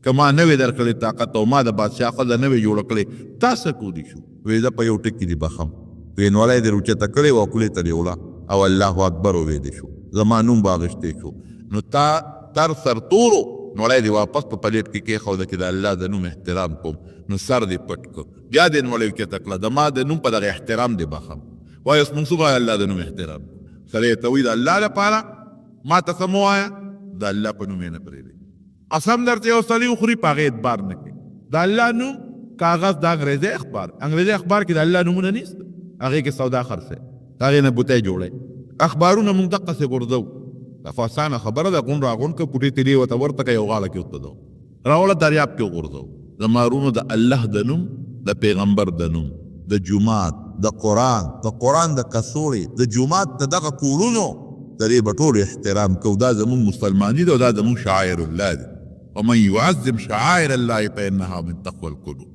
که ما نه وی در کړی طاقت او ما د بادشاه ښځه نه وی جوړه کړې تا څه کولی شو وی زه په یو ټکي دې بخم وی نولی دې روچته کړې وه خولې ته دې وړه او الله اکبر وویلی شو زما نوم به اخیستی شو نو تا تر سرتورو نولی دې واپس په پلیټ کې کېښوده چې د الله د نوم احترام کوم نو سر دې پټ کړ بیا دې نولی اوچته کړه د ما د نوم په دغه احترام دې بخم وایي اوس موږ څه وایو الله د نوم احترام سره یې ته وایي د الله لپاره ما ته څه مه وایه د الله په نوم یې نه پرېږدئ قسم درته یو سړي وخوري په هغې اعتبار نه کوي د الله نوم کاغذ د انګریزي اخبار انګریزي اخبار کې د الله نومونه نیست هغې کې سودا خرڅوي د هغې نه بوتۍ جوړوي اخبارونه موږ دقسې غورځوو دا خو اسانه خبره ده غون راغون که پوټې تیلې ورته ورته که یو غاړه کې ورته دو راوړه دریاب کې وغورځوو زمارونو د الله د نوم د پیغمبر د نوم د جومات د قرآن د کڅوړې د جومات د دغه کورونو د دې به ټول احترام کوو دا زموږ مسلماني ده او دا زموږ شعائر الله ده ومن يعظم شعائر الله فإنها من تقوى القلوب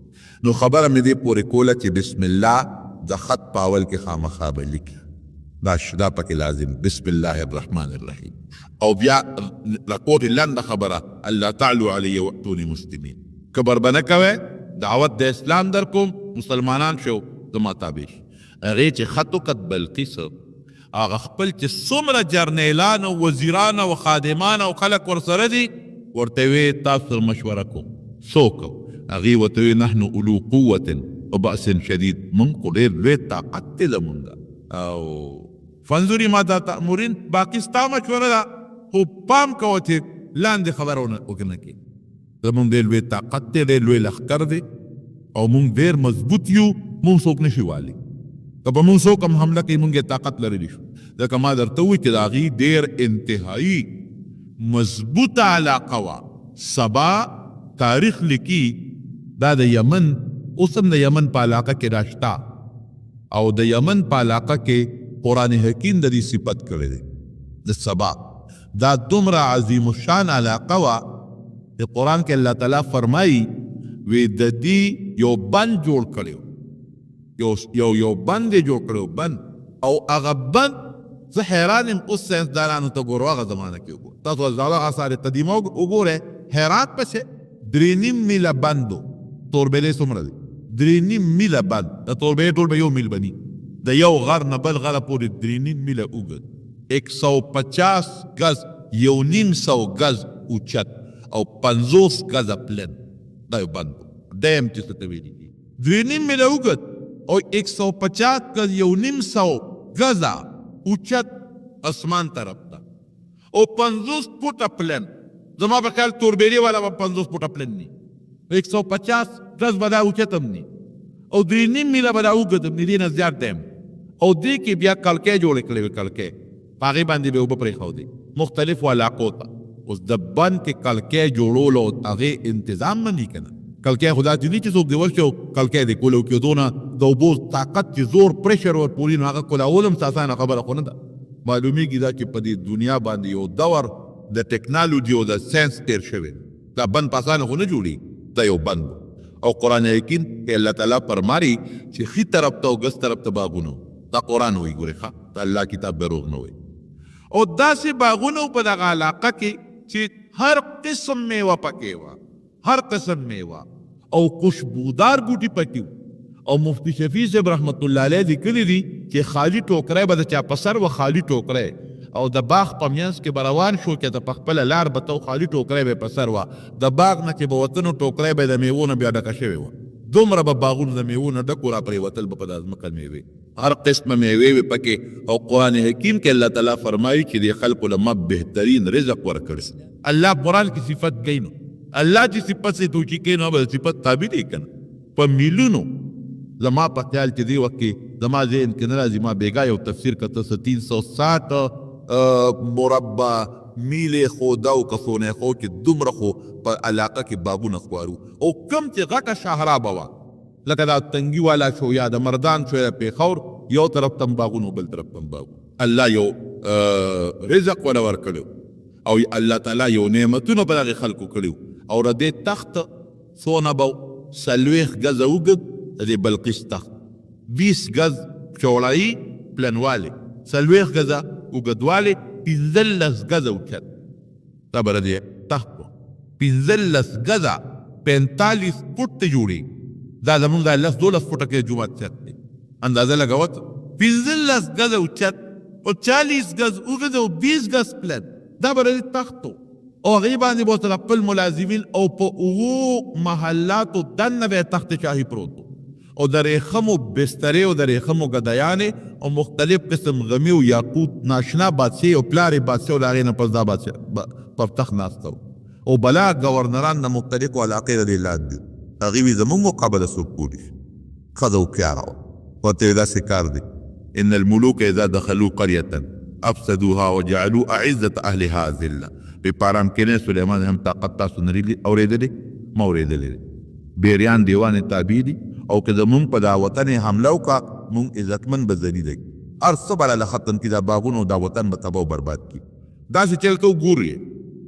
نو خبره مې دې پورې کوله چې بسم الله د خط په اول کې خامخا به لیکي دا پکې لازم بسم الله الرحمن الرحیم او بیا رکوټ لنډه خبره الله تعالی علی واتونی مسلمین کبر به نه کوئ دعوت د اسلام در کوم مسلمانان شو زما تابع شي هغې چې خط وکت بلقیس هغه خپل چې څومره جرنیلان او وزیران او خادمان او خلک ورسره دي ورته وی تاسو سره مشوره کوم څوک هغې ورته وی نحن اولو قوة وبأس شدید موږ خو ډېر لوی طاقت دی زمونږ او فانظري ماذا تأمرین باقي ستا مشوره ده خو پام کوه چې لاندې خبره وکړه کې زمونږ ډېر لوی طاقت دی ډېر لوی لښکر دی او موږ ډېر مضبوط یو موږ څوک نشي والی که په موږ څوک هم حمله کوي موږ یې طاقت لرلی شو ځکه ما درته ووایي چې د هغې ډېر انتهایي مضبوطه علاقه وه سبا تاریخ لیکي دا د یمن اوس هم د یمن په علاقه کې راشته او د یمن په علاقه کې قرآن حکیم د دې صفت کړی دی د سبا دا دومره عظیم الشان علاقه وه د قرآن کې الله تعالی فرمایي وی د دې یو بند جوړ کړی یو بند یې جوړ کړی بند او هغه بند زه حیران یم اوس ساینسدانانو ته ګورو هغه زمانه کې وګورو تاسو زاړه آثار قدیمه وګورئ هرات پسې 3.5 میله بند و توربېلې څومره دی 3.5 میله بند د توربېلې ټول به یو میل بني د یو غر نه بل غره پورې 3.5 میله اوږد 150 ګز 1.5 گز اوچت او 50 ګزه پلن دا یو بند ډیم چې څه ته ویلي دي 3.5 میله اوږد او 150 ګز 1.5 ګزه اوچت اسمان طرف ته او 50 فوټه پلن زما په خیال توربېلې والا به 50 فوټه پلن نی 150 ګز به دا اوچت هم ني او 3.5 میله به دا اوږد هم ني دې نه زیات دی او دې کې بیا کړکۍ جوړې کړې وې کړکۍ په هغې باندې به اوبه پرېښودې مختلفو علاقو ته اوس د بند کې کړکۍ جوړولو هغې انتظام نه دي که نه کړکۍ خو داسې دي چې څوک دې ورشي او کړکۍ دې کولو کېدو نه د اوبو طاقت چې زور پرېشر ورپوري نو هغه کولول هم اسانه خبره خو نه ده معلومیږي دا چې په دې دنیا باندې یو دور د ټیکنالوژي او د ساینس تېر شوی دا بند په اسانه خو نه جوړي دا یو بند او قرآن حکیم کې الله تعالی فرمایي چې ښي طرف ته او ګس طرف ته باغونه دا قرآن وایي ګورې ښه د الله کتاب دروغ نه وایي او داسې باغونه په دغه علاقه کې چې هر قسم میوه پکې وه هر قسم میوه او خوشبودار بوټي پکې وو او مفتی شفیع صاحب رحمت الله علیه لیکلي دي چې خالي ټوکری به د چا په سر و خالي ټوکری او د باغ په منځ کې به روان شو چې د په خپله لار به ته خالي ټوکری به په سر وه د باغ نه چې به وتنو ټوکری به د میوو نه بیا ډکه شوې وه دومره به باغونه د میوو نه ډکو را پرېوتل به په دا ځمکه میوې هر قسمه میوې وې پکې او قرآن حکیم کې الله تعالی فرمایي چې د خلکو له ما بهترین رزق ورکړي الله قرآن کې صفت کوي نو الله چې صفت سے توچی کوي نو به صفت تابع دی که نه په میلیونو زما په خیال چې دې وخت کې زما ذهن کې نه راځي ما بېګا یو تفسیر کته 360 مربع میلې خوده او کسونه خو چې دومره خو په علاقه کې باغونه خوارو او کم چې غټه شاهرابه وه لکه دا تنګي والا شو یا د مردان شو یا پېښور یو طرف ته باغونه بل طرف ته باغونه الله یو رزق ولا ورکړو او الله تعالی یو نعمتونه په دغې خلکو کړي او د دې تخت څونه به 40 ګزه اوږد د دې بلقیس تخت 20 ګز چوړایي پلنوالی 40 ګزه اوږدوالی 15 ګزه اوچت دا به د دې تخت 15 ګزه 45 فوټ ته جوړېږي دا زمونږ دا 10-12 فوټه کې جومات چت دی اندازه لګوت 15 ګزه اوچت او 40 ګز اوږد او 20 ګز پلن دا به د تخت او هغې باندې به ورسره خپل ملازمین او په 7 محلاتو دننه به یې تخت شاهي پروت او د ریخمو بسترې او د ریخمو ګدایانې او مختلف قسم غمی او یاقوت ناشنا بادشاهي او پلار یې بادشاه او د هغې نه پس دا بادشاه پر تخت ناسته او بلا ګورنران د مختلفو علاقې د دې لاندې دي هغې وي زمونږ مقابله څوک کولی شي ښځه هوښیاره وه ورته یې داسې کار دی ان الملوک اذا دخلوا قرية افسدوها وجعلوا اعزة اهلها ذلة په پاران کې سلیمان هم طاقت تاسو نه اورېدلې ما اورېدلې بیریان دیوان تابع دي او که زمونږ په دا وطن یې حمله وکړه مونږ عزتمن به ذلیله کړي هر څه به له ختم کړي دا باغونه او دا وطن به تباه او برباد کړي داسې چل ته وګورئ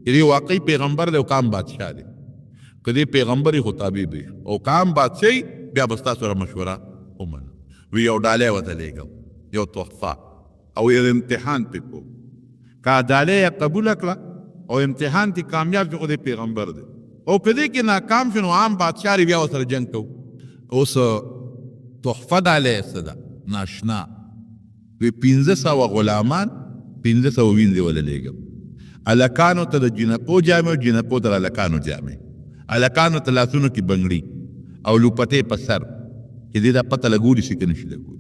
چې دې واقعي پیغمبر دی او کام بادشاه دی که دې پیغمبر یې خو تابع دی او کام بادشاهي بیا به ستا سره مشوره ومنه وی یو ډالۍ ورته لېږم یو تحفه او یو امتحان پې کوم که ډالۍ یې قبوله کړه او امتحان کې کامیاب شو خو دې پیغمبر دی او که دې کې ناکام شو نو عام بادشاه دی بیا ورسره جنګ کوو اوس تحفه ډالۍ څه ده ناشنا وی 1500 غلامان 1500 وینځې وله لېږم هلکانو ته د جنکو جامې او جنکو ته د هلکانو جامې هلکانو ته لاسونو کې بنګړي او لوپتې په سر چې دې دا پته لګولي شي که نشي لګولي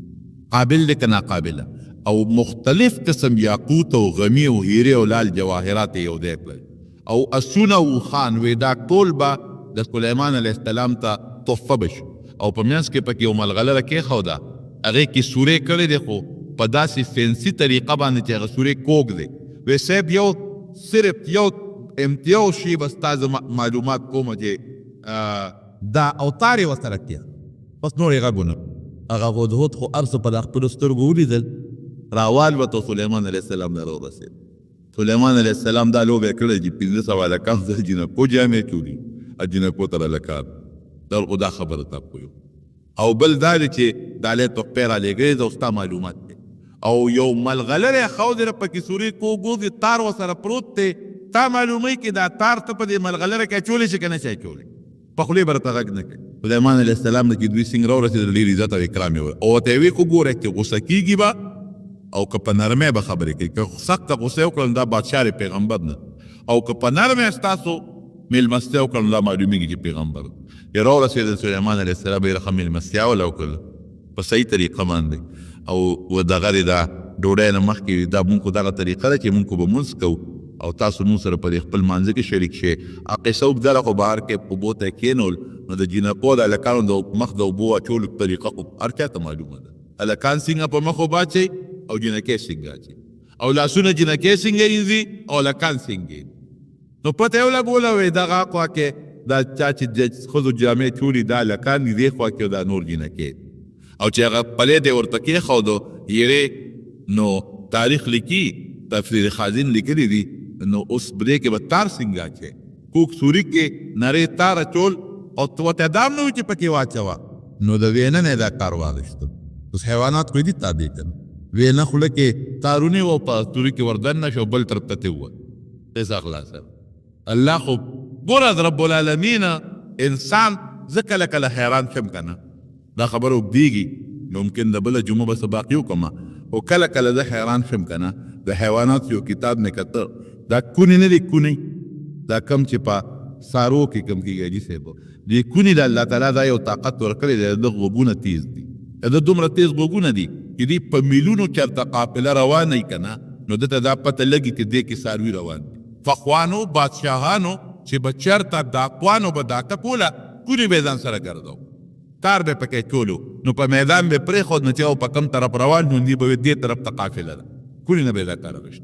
قابل دی که ناقابله او مختلف قسم یاقوت او غمی او هیرې او لال جواهرات یې یو دی کړل او اسونه او خان وی دا ټول به د سلیمان علیه السلام ته تحفه بشي او په منځ کې پکې یو ملغلره کېښوده هغې کې سورې کړې دی خو په داسې فینسي طریقه باندې چې هغه سورې کوږ دی وی صاحب یو صرف یو امتیاز شي بس تاسو معلومات کومه چې دا اوتار یې ورسره کړه بس نور یې غږونه هغه هدهد خو هر څه په خپلو سترګو ولیدل راوال ورته سلیمان علیه السلام نه راورسېد سلیمان علیه السلام دا لوبه یې کړې چې 1500 هلکان د جنکو جامې چولي جنکو ته هلکان دا خو دا خبره تا کوو او بل دا دی چې ډالۍ تحفې رالېږلې ده او ستا معلومات دی او یو ملغلره یې ښودې ده پکې سورې کوږ تار ورسره پروت دی تا معلوموي چې دا تار ته په دې ملغلره کې اچولی شي که نه شي اچولی په خولې به راته غږ نه کوي سلیمان علیه السلام نه چې دوی څنګه راورسېدل ډېر عزت او اکرام یې او ورته یې ویې خو ګوره چې غوسه کېږي به او که په نرمۍ به خبرې کوي که سخته غوسه یې وکړل دا بادشاه دی پیغمبر نه او که په نرمۍ ستاسو میلمستیا وکړل دا معلومېږي چې پیغمبر یې راورسېدل سلیمان علیه السلام یې ښه میلمستیا وله وکړله په صحیح طریقه باندې او دغه دی دا ډوډۍ نه مخکې دا مونږ خو دغه طریقه ده چې مونږ خو به مونځ کوو او تاسو مونږ سره په خپل مانځه کې شریک شئ قصه اوږده خو بهر کې په اوبو ته کېنول نو د جینکو د هلکانو د مخ د اوبو اچولو طریقه خو هر چا ته معلومه ده. هلکان څنګه په مخ اوبه اچوي او جینکې څنګه اچوي، او لاسونه جینکې څنګه وینځي او هلکان څنګه. نو پته یې ولګوله وایي دغه خوا کې دا چا چې د ښځو جامې چولي دا هلکان دي، دې خوا کې دا نور جینکې. او چې هغه پلی دی ورته کېښودو یېرې، نو تاریخ لیکي تفسیر خازن لیکلی دي، نو اوس برې کې به تار څنګه اچوي، کوک سوري کې نرې تار اچول او ورته دام نه وي چې پکې واچوه. نو د وینه نه دا کار واخیستل. اوس حیوانات خو دي تابع کړه، وینه خوله کې تارونه و په سوري کې وردن نه شو، بل طرف ته تېووت، قصه خلاصه. الله خو ګوره رب العالمین انسان زه کله کله حیران شم که نه، دا خبره اوږدېږي، ممکن د بله جمعه به باقي وکړم، خو کله کله زه حیران شم که نه. د حیوانات یو کتاب مې کته، دا کونې نه دي، کونې دا کم چې په سارو کې کم کېږي حاجي صاحب، دې کونې د الله تعالی دا یو طاقت ورکړی دی، د غوږونه تیز دي، د دومره تیز غوږونه دي چې دوی په میلونو چېرته قافله روانه وي که نه، نو ده ته دا پته لګي چې دې کې څاروي روان دي. فخوانو بادشاهانو چې به چېرته ډاکوانو به دا ټپوله، کونې به یې ځان سره ګرځو، تار به پکې چولو، نو په میدان به یې پرېښود، نو چې او په کم طرف روان نو دوی به دې طرف ته قافله ده، کونې نه به یې دا کار اخیست.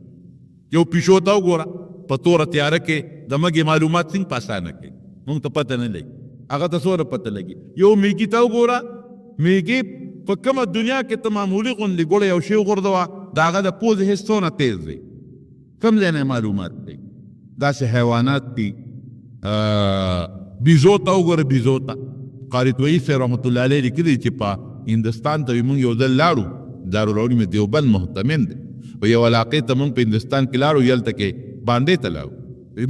یو پیشو ته وګوره په توره تیاره کې د مږې معلومات څنګه په اسانه کوي، موږ ته پته نه لګي، هغه ته څومره پته لګي. یو میږي ته وګوره، میږي په کومه دنیا کې ته معمولي غوندې ګوړه یو شی وغورځوه، د هغه د پوزې حس څونه تیز دی، کوم ځای نه معلومات دی. داسې حیوانات دي. بیزو ته وګوره، بیزو ته قاري طویي صاحب رحمت الله علیه لیکلي چې په هندوستان ته موږ یو ځل لاړو، دارالعلوم دیوبند محتمل دی، په یو علاقې ته موږ په هندوستان کې لاړو، هلته کې بانډې ته لاړو.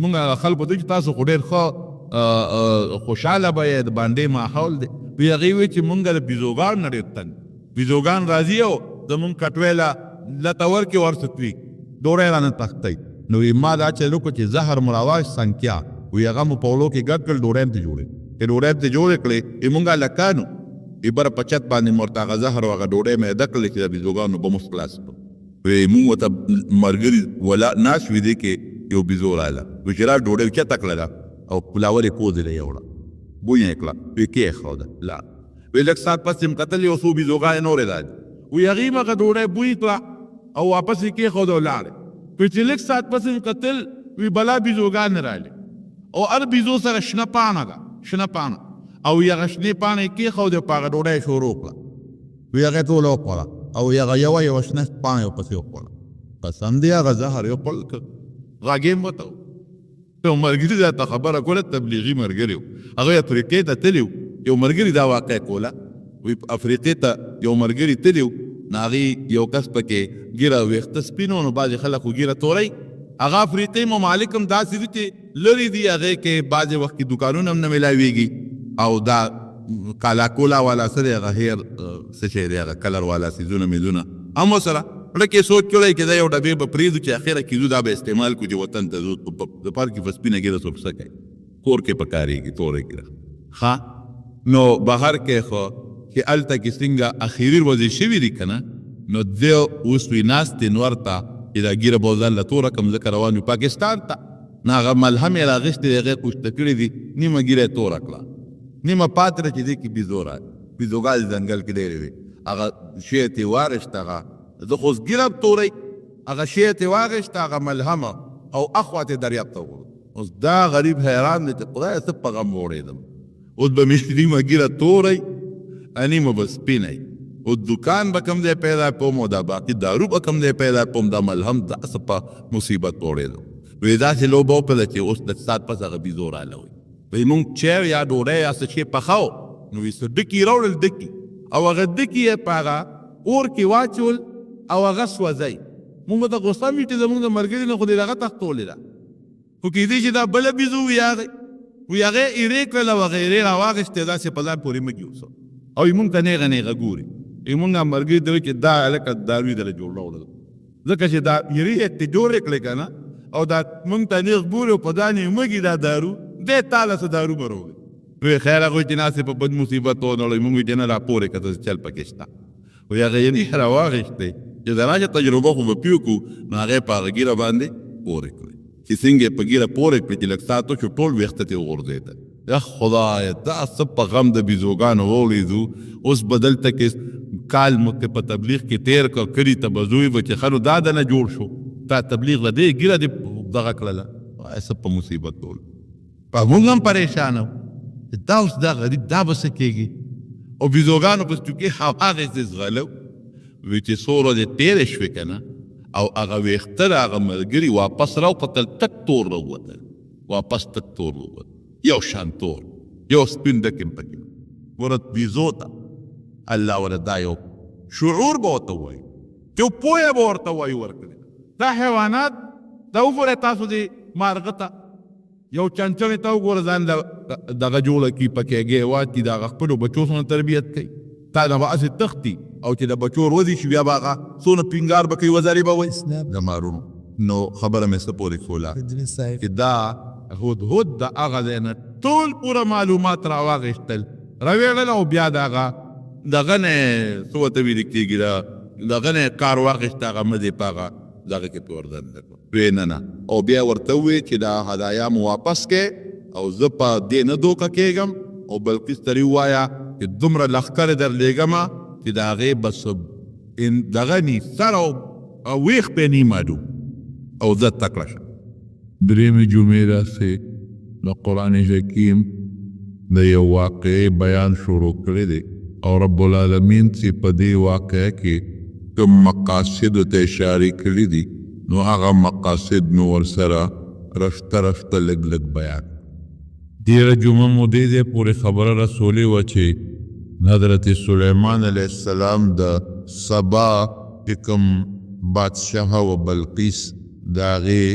موږ هغه خلکو ته چې تاسو خو ډېر ښه خوشحاله به یې، د بانډې ماحول دی. وی هغې وایي چې موږ د بیزوګانو نه ډېر تنګ، بیزوګان راځي او زموږ کټوۍ لته ورکړي ورسوي، ډوډۍ رانه تښتوي. نو ما دا چل وکړو چې زهر مراواش سنکیا، وی هغه مو په اوړو کې ګډ کړل، ډوډۍ ته جوړې چې ډوډۍ ته جوړې کړې، موږ هلکانو بره په چت باندې مو ورته هغه زهر او هغه ډوډۍ میده کړلې چې د بیزوګانو به مو خلاص کړو. وی موږ ورته ملګري ولا ناست وي، دې کې یو بیزو راغله، وی چې را ډوډۍ چته کړله او پلاور یې پوزې ته یوړه، بوی یې کړه، وی کېښوده، لا وی لږ ساعت پس یې کتل یو څو بیزوګانې نورې راځي، وی هغې مغه ډوډۍ بوی کړه او واپس یې کېښوده او لاړې. وی چې لږ ساعت پس یې کتل، وی بلا بیزوګانې راغلې او هر بیزو سره شنه پاڼه ده، شنه پاڼه، او هغه شنې پاڼه یې کېښودې په هغه ډوډۍ یې شروع کړه، وی هغې ټوله وخوړه او هغه یوه شنه پاڼه یې ورپسې وخوړه. قسم دی هغه زهر یې خوړل کړ، غږ یې ورته و. یو ملګري دا ته خبره کوله، تبلیغي ملګري و، هغه افریقې ته تللی و، یو ملګري دا واقع کوله، وی افریقې ته یو ملګري تللی و، نو هغې یو کس پکې ږیره ویښته سپین و، نو بعضې خلک خو ږیره توری، هغه افریقې ممالک هم داسې دي چې لرې دي، هغې کې بعضې وخت کې دوکانونه هم نه میلاویږي، او دا کالاکولا والا څه دی هغه هیر څه شی دی هغه کلر والا څیزونه میزونه هم ورسره زړه کې سوچ کړی چې دا یو ډبې به پرېږدو چې اخره کې ځو دا به استعمال کړو چې وطن ته ځو، د پار کې په سپینه ږیره څوک څه کوي، کور کې په کارېږي توره ږیره. ښه نو بهر کې خو چې هلته کې څنګه اخري ورځې شوي دي که نه، نو دی اوس وي ناست دی نور ته چې دا ږیره به ځان له توره کړم ځکه روان وي پاکستان ته، نو هغه ملهم یې راغېښتې دی، هغې کوشته کړي دي، نیمه ږیره یې توره کړه، نیمه پاتې ده چې دې کې بیزو راغی، بیزوګانې ځنګل کې ډېرې وي، هغه شی یې ترې واخېسته، هغه زه خو اوس ږیره توری، هغه شی یې ترې واخېسته، هغه ملهمه او اخوا ته دریاب ته وغورځو. اوس دا غریب حیران دی چې خدایه څه په غم وړېدم، اوس به مې نیمه ږیره توری، نیمه به سپینی، اوس دوکان به کوم ځای پیدا کوم، او دا باقي دارو به کوم ځای پیدا کوم، دا ملهم دا څه په مصیبت وړېدم. وی داسې لوبه وکړله چې اوس لږ ساعت پس هغه بیزو راغلی وی، وی مونږ چیر یا ډوډۍ یا څه شی پخاو، نو وی څه ډکي راوړل، ډکي او هغه ډکي یې په هغه اور کې واچول او هغه سوځئ. مونږ ته غوسه مې چې زمونږ د ملګري نه خو دې هغه تښتولې ده، خو کېدای شي دا بله بیزو وي هغې ایرې کړل او هغه ایرې راواخېستې، داسې په ځان پورې مږي اوسه، او مونږ ته نیغه نیغه ګوري، مونږ ملګري ته وایي چې دا هلکه دارو یې دله جوړ راوړل، ځکه چې دا ایرې یې ترې جوړې کړې که نه، او دا مونږ ته نیغ ګوري او په ځان یې مږي دا دارو، دی تاله څه دارو به راوړي. وی خیر هغه وایي چې ناسې په بد مصیبت ونړوئ، مونږ وایي چې نه راپورې کړه څه چل پکې شته، وایي هغه یې نیغ راواخېستې چې د راشه تجربه خو به پې وکړو، نو هغې په هغه ږیره باندې پورې کړې، چې څنګه یې په ږیره پورې کړې چې لږ ساعت وشو ټول ویښته ترې وغورځېدل. یا خدای دا څه په غم د بیزوګانو وولیدو اوس به دلته کې کال مخکې په تبلیغ کې تیر کړ کلي ته به زوی به چې ښه نو دا دنه جوړ شو تا تبلیغ له دې ګیره دې دغه کړله وایه څه په مصیبت ټول په موږ هم پریشانه وو دا اوس دا غریب دا به څه کېږي او بیزوګانو په چونکې هغسې زغلو وی چې څو ورځې تېرې شوې که نه او هغه ویښته د هغه ملګري واپس راوکتل تک تور راووتل واپس تک تور راووتل یو شان تور یو سپین ډکې پکې ورته بیزو ته الله ورته دا یو شعور به ورته وایي چې پویه به ورته وایي ورکړي دا حیوانات دا وګورئ تاسو دې مارغه ته یو چنچڼې ته وګوره ځان دغه جوړه کړي پکې ګې واچي د هغه خپلو بچو څونه تربیت کوي تا نه به هسې تښتي او چې د بچو روزي شي بیا به هغه څونه ټینګار به کوي وزارې به وایي د مارونو نو خبره مې څه پورې کوله چې دا هدهد د هغه ځای نه ټول پوره معلومات راواغېستل راویړل او بیا د هغه دغه نه څه ورته ویل کېږي دغه نه کار واخېست هغه مزې په هغه دغه کې پې وردننه کړو ویې نه نه او بیا ورته وویې چې دا هدایا مو واپس کې او زه په دې نه دوکه کېږم او بلقیس ته ووایه چې دومره لښکر در لېږمه چې د هغې بس دغه ني سر او ویښ پې نی معلوم او زه تکړه شم درېیمې جمعې داسې د قرآن حکیم د یو واقعې بیان شروع کړی دی او رب العالمین چې په دې واقعه کې کوم مقاصدو ته اشارې کړي دي نو هغه مقاصد مې ورسره رفته رفته لږ لږ بیان ډېره جمعه مو دې ځای پورې خبره رسولې وه چې حضرت سلیمان علیه السلام د سبا چې کوم بادشاه و بلقیس د هغې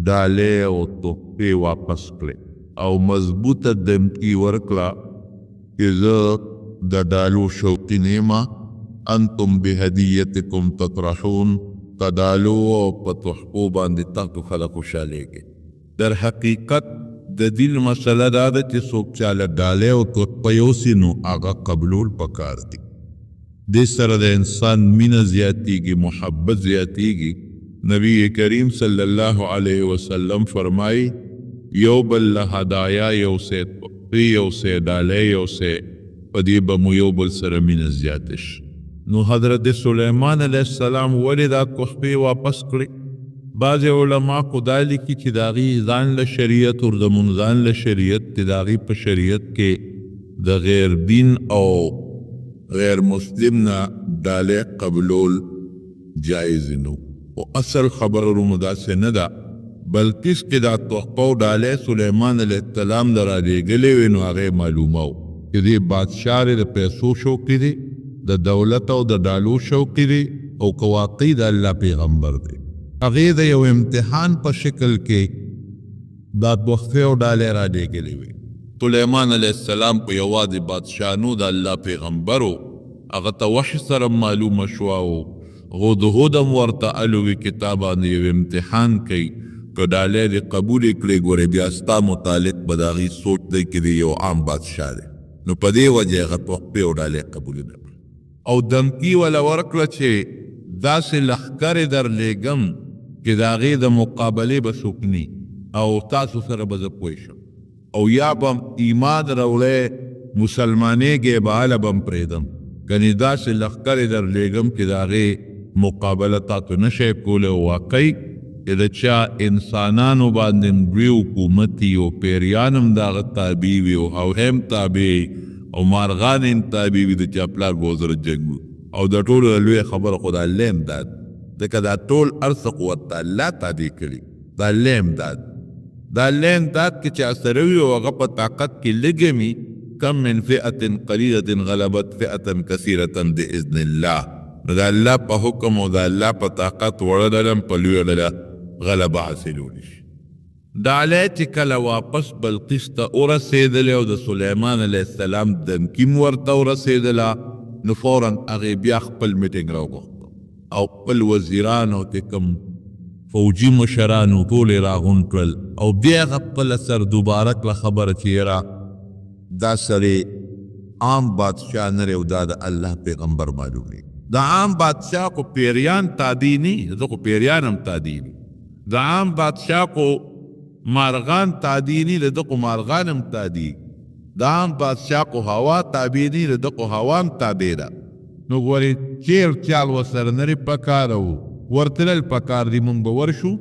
ډالۍ او تحفې واپس کړې او مضبوطه دمکي ورکړه چې زه د ډالو شوقي نیمه انتم بهدیتکم تطرحون په ډالو او په تحفو باندې تاسو خلک خوشحالېږئ در حقیقت د دین مسله دا ده چې څوک چاله ډالۍ او تحفه یوسي نو هغه قبلول پکار دي دې سره د انسان مینه زیاتیږي محبت زیاتیږي نبی کریم صلی الله علیه وسلم فرمایي یو بل له هدایا یوسئ تحفې یوسئ ډالۍ یوسئ په دې به مو یو بل سره مینه زیاته شي نو حضرت سلیمان علیه السلام ولې دا تحفې واپس کړې بعضې علما خو دا لیکي چې د هغې ځان له شریعت او زمونږ ځان له شریعت چې د هغې په شریعت کې د غیر دین او غیر مسلم نه ډالۍ قبلول جایز نه او اصل خبره رومو داسې نه ده بلکې چې دا تحفه او ډالۍ سلیمان علیه السلام د رالیږلې وې نو هغې معلومه و چې دې بادشاه د پیسو شوقي دی د دولت او د ډالو شوقي دی او که واقعي د الله پیغمبر دی هغې د یو امتحان په شکل کې دا تحفې او ډالۍ رالیږلې وې سلیمان علیه السلام په یوازې بادشاه نو د الله پیغمبر و هغه ته وحي سره معلومه شوه او هدهد هم ورته الوي کتاب باندې یو امتحان کوي که ډالۍ دې قبولې کړې ګورې بیا ستا متعلق به د هغې سوچ دی چې دی یو عام بادشاه دی نو په دې وجه هغه تحفې او ډالۍ قبولې نه کړه او دمکي وله ورکړه چې داسې لښکرې در لېږم چې د هغې د مقابلې به څوک ني او تاسو سره به زه پوه شم او یا به ایمان راوړی مسلمانېږې به هله به م پرېږدم کنې داسې لښکرې در لېږم چې د هغې مقابله تاسو نه شئ کولی او واقعي چې د چا انسانانو باندې دوی حکومت او پیریان هم د هغه تابع وي او هم تابع او مارغان هم تابع وي د چا پلار ګوزر جنګ او د ټولو لویه خبره خو د الله امداد ځکه دا ټول هر څه قوت د الله تابع کړي د الله امداد د الله امداد کې چې سره وي او هغه په طاقت کې لږ وي کم من فئة قلیلة غلبت فئة کثیرة بإذن الله د الله په حکم او د الله په طاقت وړه ډله په لویه ډله غلبه حاصلولی شي ډالۍ چې کله واپس بلقیس ته ورسېدلې او د سلیمان علیه السلام دمکي م ورته ورسېدله نو فورا هغې بیا خپل میټینګ راوغوښته او خپل وزیران او چې کوم فوجي مشرانو ټول یې راغونډ کړل او بیا هغه خپله سر دوباره کړه خبره چې یاره دا سړی عام بادشاه نه دی او دا د الله پیغمبر معلومي د عام بادشاه کو پیریان تادي نی زه خو پیریان هم تادي نی د عام بادشاه کو مارغان تادي نی د خو مارغان هم تادي دا هم بادشاه کو هوا تابع دي د کو هوا هم تابع ده نو ګورې چیر چال ورسره نرې پکار و ورتلل پکار دي مونږ به ورشو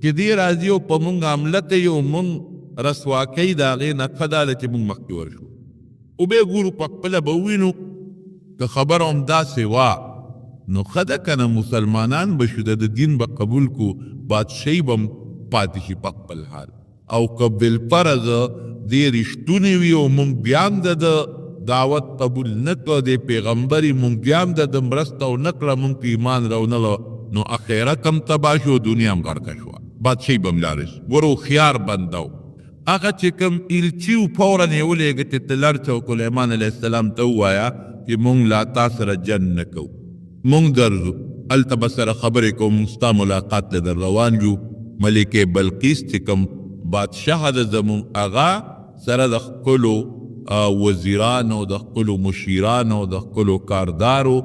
چې دې راځي او په مونږ حمله کوي او مونږ رسوا کوي د هغې نه ښه دا ده چې مونږ مخکې ورشو او بیا ګورو په خپله به ووینو که خبره همداسې وه نو ښه ده که نه مسلمانان به شو د دین به قبول کو بادشاهي به پاتې شي په خپل حال او که بالفرض دې رښتونې وي او مونږ بیا هم د دعوت قبول نه کړه د پیغمبر یې مونږ بیا هم د مرسته ونه کړه مونږ په ایمان راونله نو اخرت هم تباه شو دنیا هم غرقه شوه بادشاهي به هم لاړه شي ګوره هوښیار بنده و هغه چې کوم ایلچي و فورا یې ولېږه چې ته لاړ شه او سلیمان علیه السلام ته ووایه چې مونږ لا تا سره جنګ نه کوو مونږ درځو هلته به سره خبرې کوو مونږ ستا ملاقات ته در روان یو ملکې بلقیس چې کوم بادشاه ده زمونږ هغه سره د خپلو وزیرانو د خپلو مشیرانو د خپلو کاردارو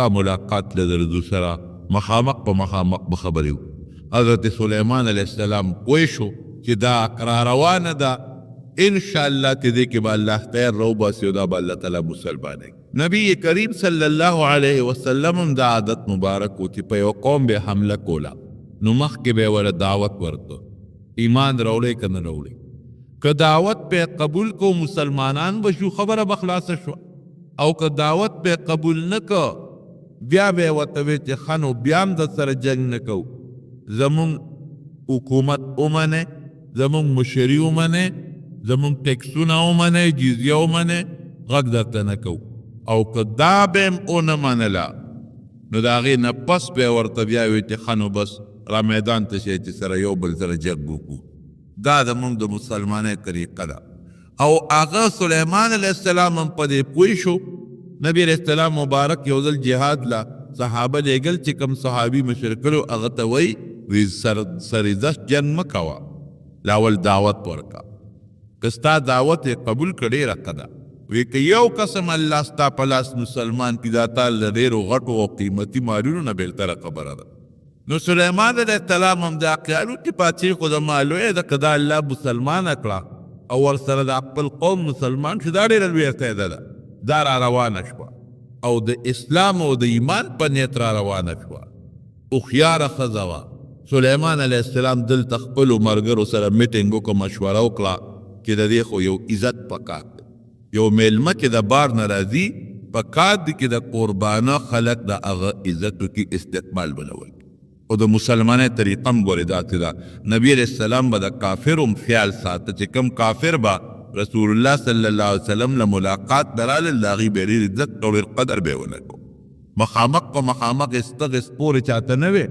تا ملاقات له درځو سره مخامخ په مخامخ به خبرې وو حضرت سلیمان علیه السلام پوه شو چې دا را روانه ده انشاءالله چې دې کې به الله خیر راوباسي او دا به الله تعالی مسلمانوي نبی کریم صلی الله علیه وسلم هم دا عادت مبارک و چې په یو قوم به حمله کوله نو مخکې به یې ورته دعوت ورکړه ایمان راوړی که نه راوړی که دعوت به قبول کو مسلمانان به شو خبره به خلاصه شوه او که دعوت به قبول نه که بیا به یې ورته وی چې ښه نو بیا هم در سره جنګ نه کوو زمونږ حکومت ومنئ زمونږ مشري ومنئ زمونږ ټیکسونه ومنئ جزیه ومنئ غږ درته نه کوو او که دا به هم ونه منله نو د هغې نه پس به یې ورته بیا وی چې ښه نو بس را میدان ته شئ چې سره یو بل سره جنګ وکړو دا زمونږ د مسلمانۍ طریقه ده او هغه سلیمان علیه السلام هم په دې پوه شو نبی علیه السلام مبارک یو ځل جهاد له صحابه لیږل چې کوم صحابي مشر کړو هغه ته وایي وی سرزش جنګ مه کوه لاول دعوت ورکړه که ستا دعوت یې قبول کړه ډېره ښه ده وی که یو قسم الله ستا په لاس مسلمان کړي دا تا له ډېرو غټو او قیمتي مالونو نه بهتره خبره ده نو سلیمان علیه السلام هم دا خیال وکړي پاچې خو زما لویه ده که دا الله مسلمانه کړه او ورسره د خپل قوم مسلمان شو دا ډېره لویه فایده ده دا را روانه شوه او د اسلام او د ایمان په نیت را روانه شوه هوښیاره ښځه وه سلیمان علیه السلام دلته خپلو ملګرو سره میټینګ وکړه مشوره وکړه چې د دې خو یو عزت پکار دی یو میلمه چې د بار نه راځي پکار دی چې د قربانه خلک د هغه عزت وکړي استقبال بلول او د مسلمانۍ طریقه هم ګورې داسې ده نبي علیه السلام به د کافر هم خیال ساته چې کوم کافر به رسول الله صلی الله علیه وسلم له ملاقات ته رالل د هغې به ډېر عزت او ډېر قدر به یې ونه کړو مخامخ په مخامخ استغ پورې چاته نه وې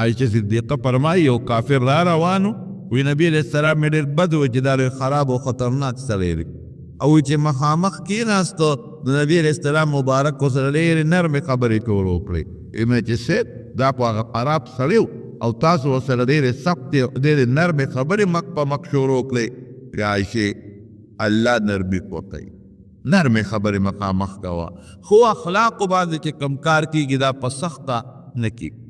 عایشه صدیقه فرمایي یو کافر را روانو وی نبی علیه السلام مې ډېر بد و چې دا لوی خراب او خطرناک سړی دی او چې مخامخ کېناسته د نبي علیه السلام مبارک ورسره ډېرې نرمې خبرې کول وکړې مې چې سید دا په هغه خراب سړی او تاسو ورسره ډېرې سختې ډېرې نرمې خبرې مخ په مخ شروع کړې عایشې الله نرمي کوي نرمې خبرې مخامخ کوه خو اخلاقو باندې چې کم کار کېږي دا په سخته نه کېږي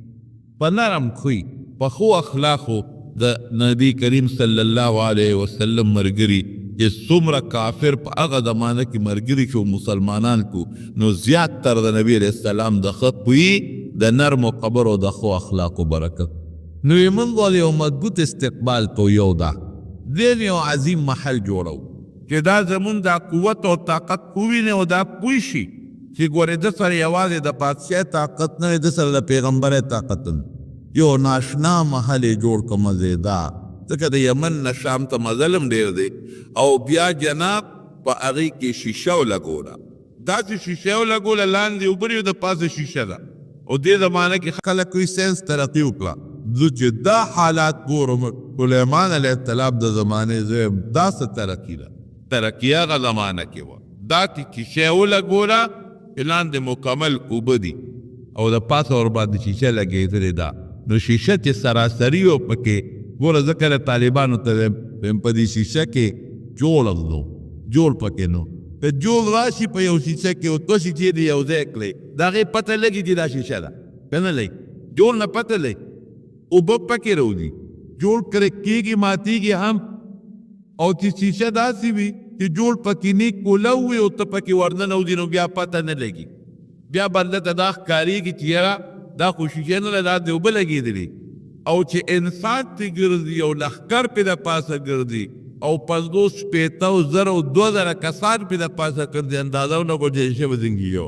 په نرم خوی په خو اخلاقو د نبی کریم صلی الله علیه وسلم مرګري چې څومره کافر په هغه زمانه کې مرګري شو مسلمانان کو نو زیات تر د نبی علیه السلام د ښه خوی د نرمو خبرو د ښو اخلاقو برکت نو یې موږ ولې یو مضبوط استقبال کو یو دا دې یو عظیم محل جوړو چې دا زمون دا قوت او طاقت وویني او دا پوه شي چې ګورې د سره یوازې د بادشاه طاقت نه د سره د پیغمبرۍ طاقت نه یو ناشنا محل یې جوړ کړه مزېدار ځکه د یمن نه شام ته مزل هم ډېر دی او بیا جناب په هغې کې شیشه ولګوله داسې شیشه ولګوله لاندې اوبه د پاسه شیشه ده او دې زمانه کې خلک کوي ساینس ترقي وکړه زه چې دا حالات ګورم سلیمان علیه السلام د زمانې زه دا څه ترقي ده ترقي هغه زمانه کې وه دا چې شیشه ولګوله لاندې مکمل اوبه دي او د پاسه ورباندې شیشه لګېدلې ده نو شیشه چې سراسري و پکې ګوره ځکه د طالبانو ته ویم په دې شیشه کې جوړ نو جوړ پکې نو که جوړ راشي په یو شیشه کې او دوه شیشې دې یو ځای کړې د هغې پته لګي چې دا شیشه ده که نه لګي جوړ نه پته لګي اوبه پکې راوځي جوړ کرې کېږي ماتېږي هم او چې شیشه داسې وي چې جوړ پکې نه کوله وي او ته پکې ورننوځې نو بیا پته نه لګي. بیا بنده ته دا ښکارېږي چې یاره دا خو شیشې نه ده، دا د اوبه لګېدلې. او چې انسان ته ګرځي او لښکر پې د پاسه ګرځي او 50,000 کسان پې د پاسه ګرځي، اندازه ونه کړو چې شی به څنګه یو.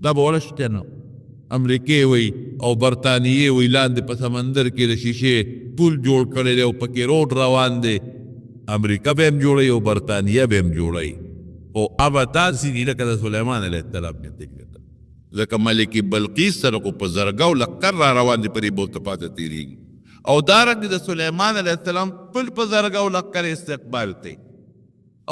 دا به وړه شته نه. امریکې وی او برطانیې وی لاندې په سمندر کې د شیشې پول جوړ کړی دی او پکې روډ روان دی. امریکا به هم جوړوي او برطانیه به هم جوړوي. او هغه داسې دي لکه د سلیمان علیه السلام کې ځکه ملکې بلقیس سره خو په زرګو لښکر را روان دي، پرې به ورته پاته تېرېږي. او دارنګې د سلیمان علیه السلام خپل په زرګو لښکر استقبال کوي.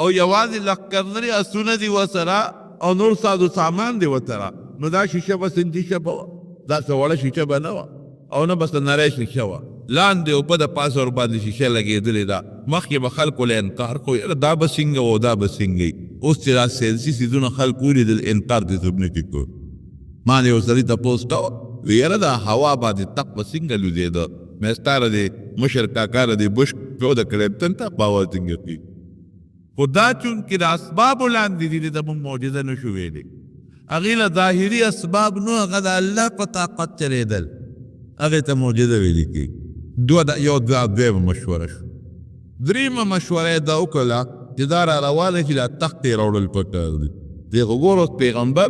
او یوازې لښکر نه دي، اسونه دي ورسره او نور سازو سامان دی ورسره. نو دا شیشه به سندي شه به وه، دا څه وړه شیشه به نه وه او نه به څه نری شیشه وه. لاندې اوبه د پاسه ورباندې شیشه لګېدلې ده. مخکې به خلکو له انکار کو، یاره دا به څنګه و دا به څنګه وي. اوس چې دا ساینسي څیزونه خلکو ولیدل انکار دې څوک نه کړي کو. ما د یو سړي تپوس کوه، وی یاره دا هوا باندې تق به څنګه لوېدېده. مې ستا د مشر کاکا د بش پیو د کلینټن ته باور څنګه کړي. خو دا چونکې د اسبابو لاندې دي د موږ معجزه نه شو ویلی. هغې له ظاهري اسباب نو، هغه د الله په طاقت چلېدل، هغې ته معجزه ویلي کېږي. یو دویمه مشوره شو. درېیمه مشوره یې دا وکړله چې دا را روانه چې دا تخت یې راوړل پکار دي. دې خو ګوره پیغمبر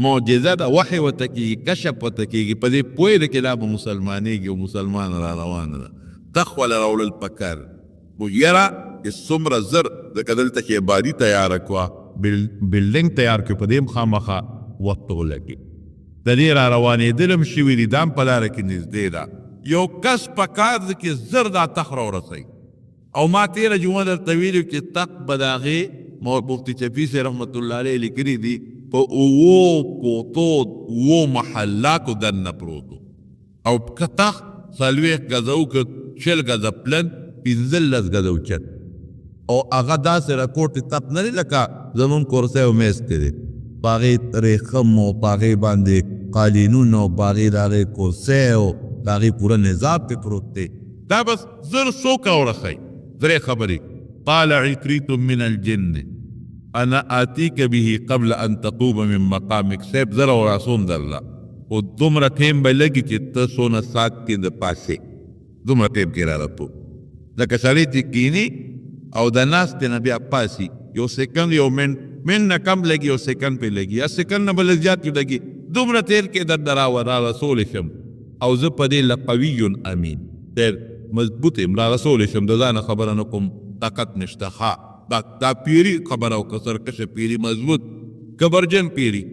معجزه ده، وحی ورته کېږي، کشف ورته کېږي، په دې پوهېده چې دا به مسلمانېږي او مسلمان را روانه ده. تخت وله راوړل پکار. خو یاره چې څومره زر ځکه دلته چې عبادي تیاره کړه، بلډینګ تیار کړو، په دې هم خامخا وخت ولګي. د دې را روانېدل هم شوي دي، دا هم په لاره کې نږدې ده. یو کس په کار ده چې زر دا تخت راورسوي. او ما تېره جمعه درته ویلي چې تخت به د هغې مفتي شفیع صاحب رحمت الله علیه لیکلي دي په 7 کوټو 7 محلاتو دننه پروت و. او که تخت 40 ګزه و که 40 ګزه پلن 15 ګزه اوچت. او هغه داسې راکوټ تخت نه دی لکه زمونږ کورسی او میز کې دی، په هغې ریخم او په هغې باندې قالینونه او په هغې د هغې کورسی او د هغې پوره نظام پې پروت دی. دا بس زر څوکه ورسوي. درې خبرې. قال عفریت من الجن انا آتیک به قبل ان تقوم من مقامک. صاحب زر او راسون درله، خو دومره ټیم به لګي چې ته څونه ساعت کې د پاسې دومره ټیم کې را رپو. لکه سړی چې کیني او د ناستې نه بیا پاسي، یو سیکنډ یو منټ نه کم لګي، یو سیکنډ پې لګي، یا سیکنډ نه به لږ زیات لګي. دومره تیر کې درته را رسولی شم او زه په دې لقوي امین، ډېر مضبوط یم، را رسولی شم، د ځانه خبره نه کوم، طاقت نشته. ښه دا پیري خبره او که سرکشه پیري، مضبوط کبرجن پیري.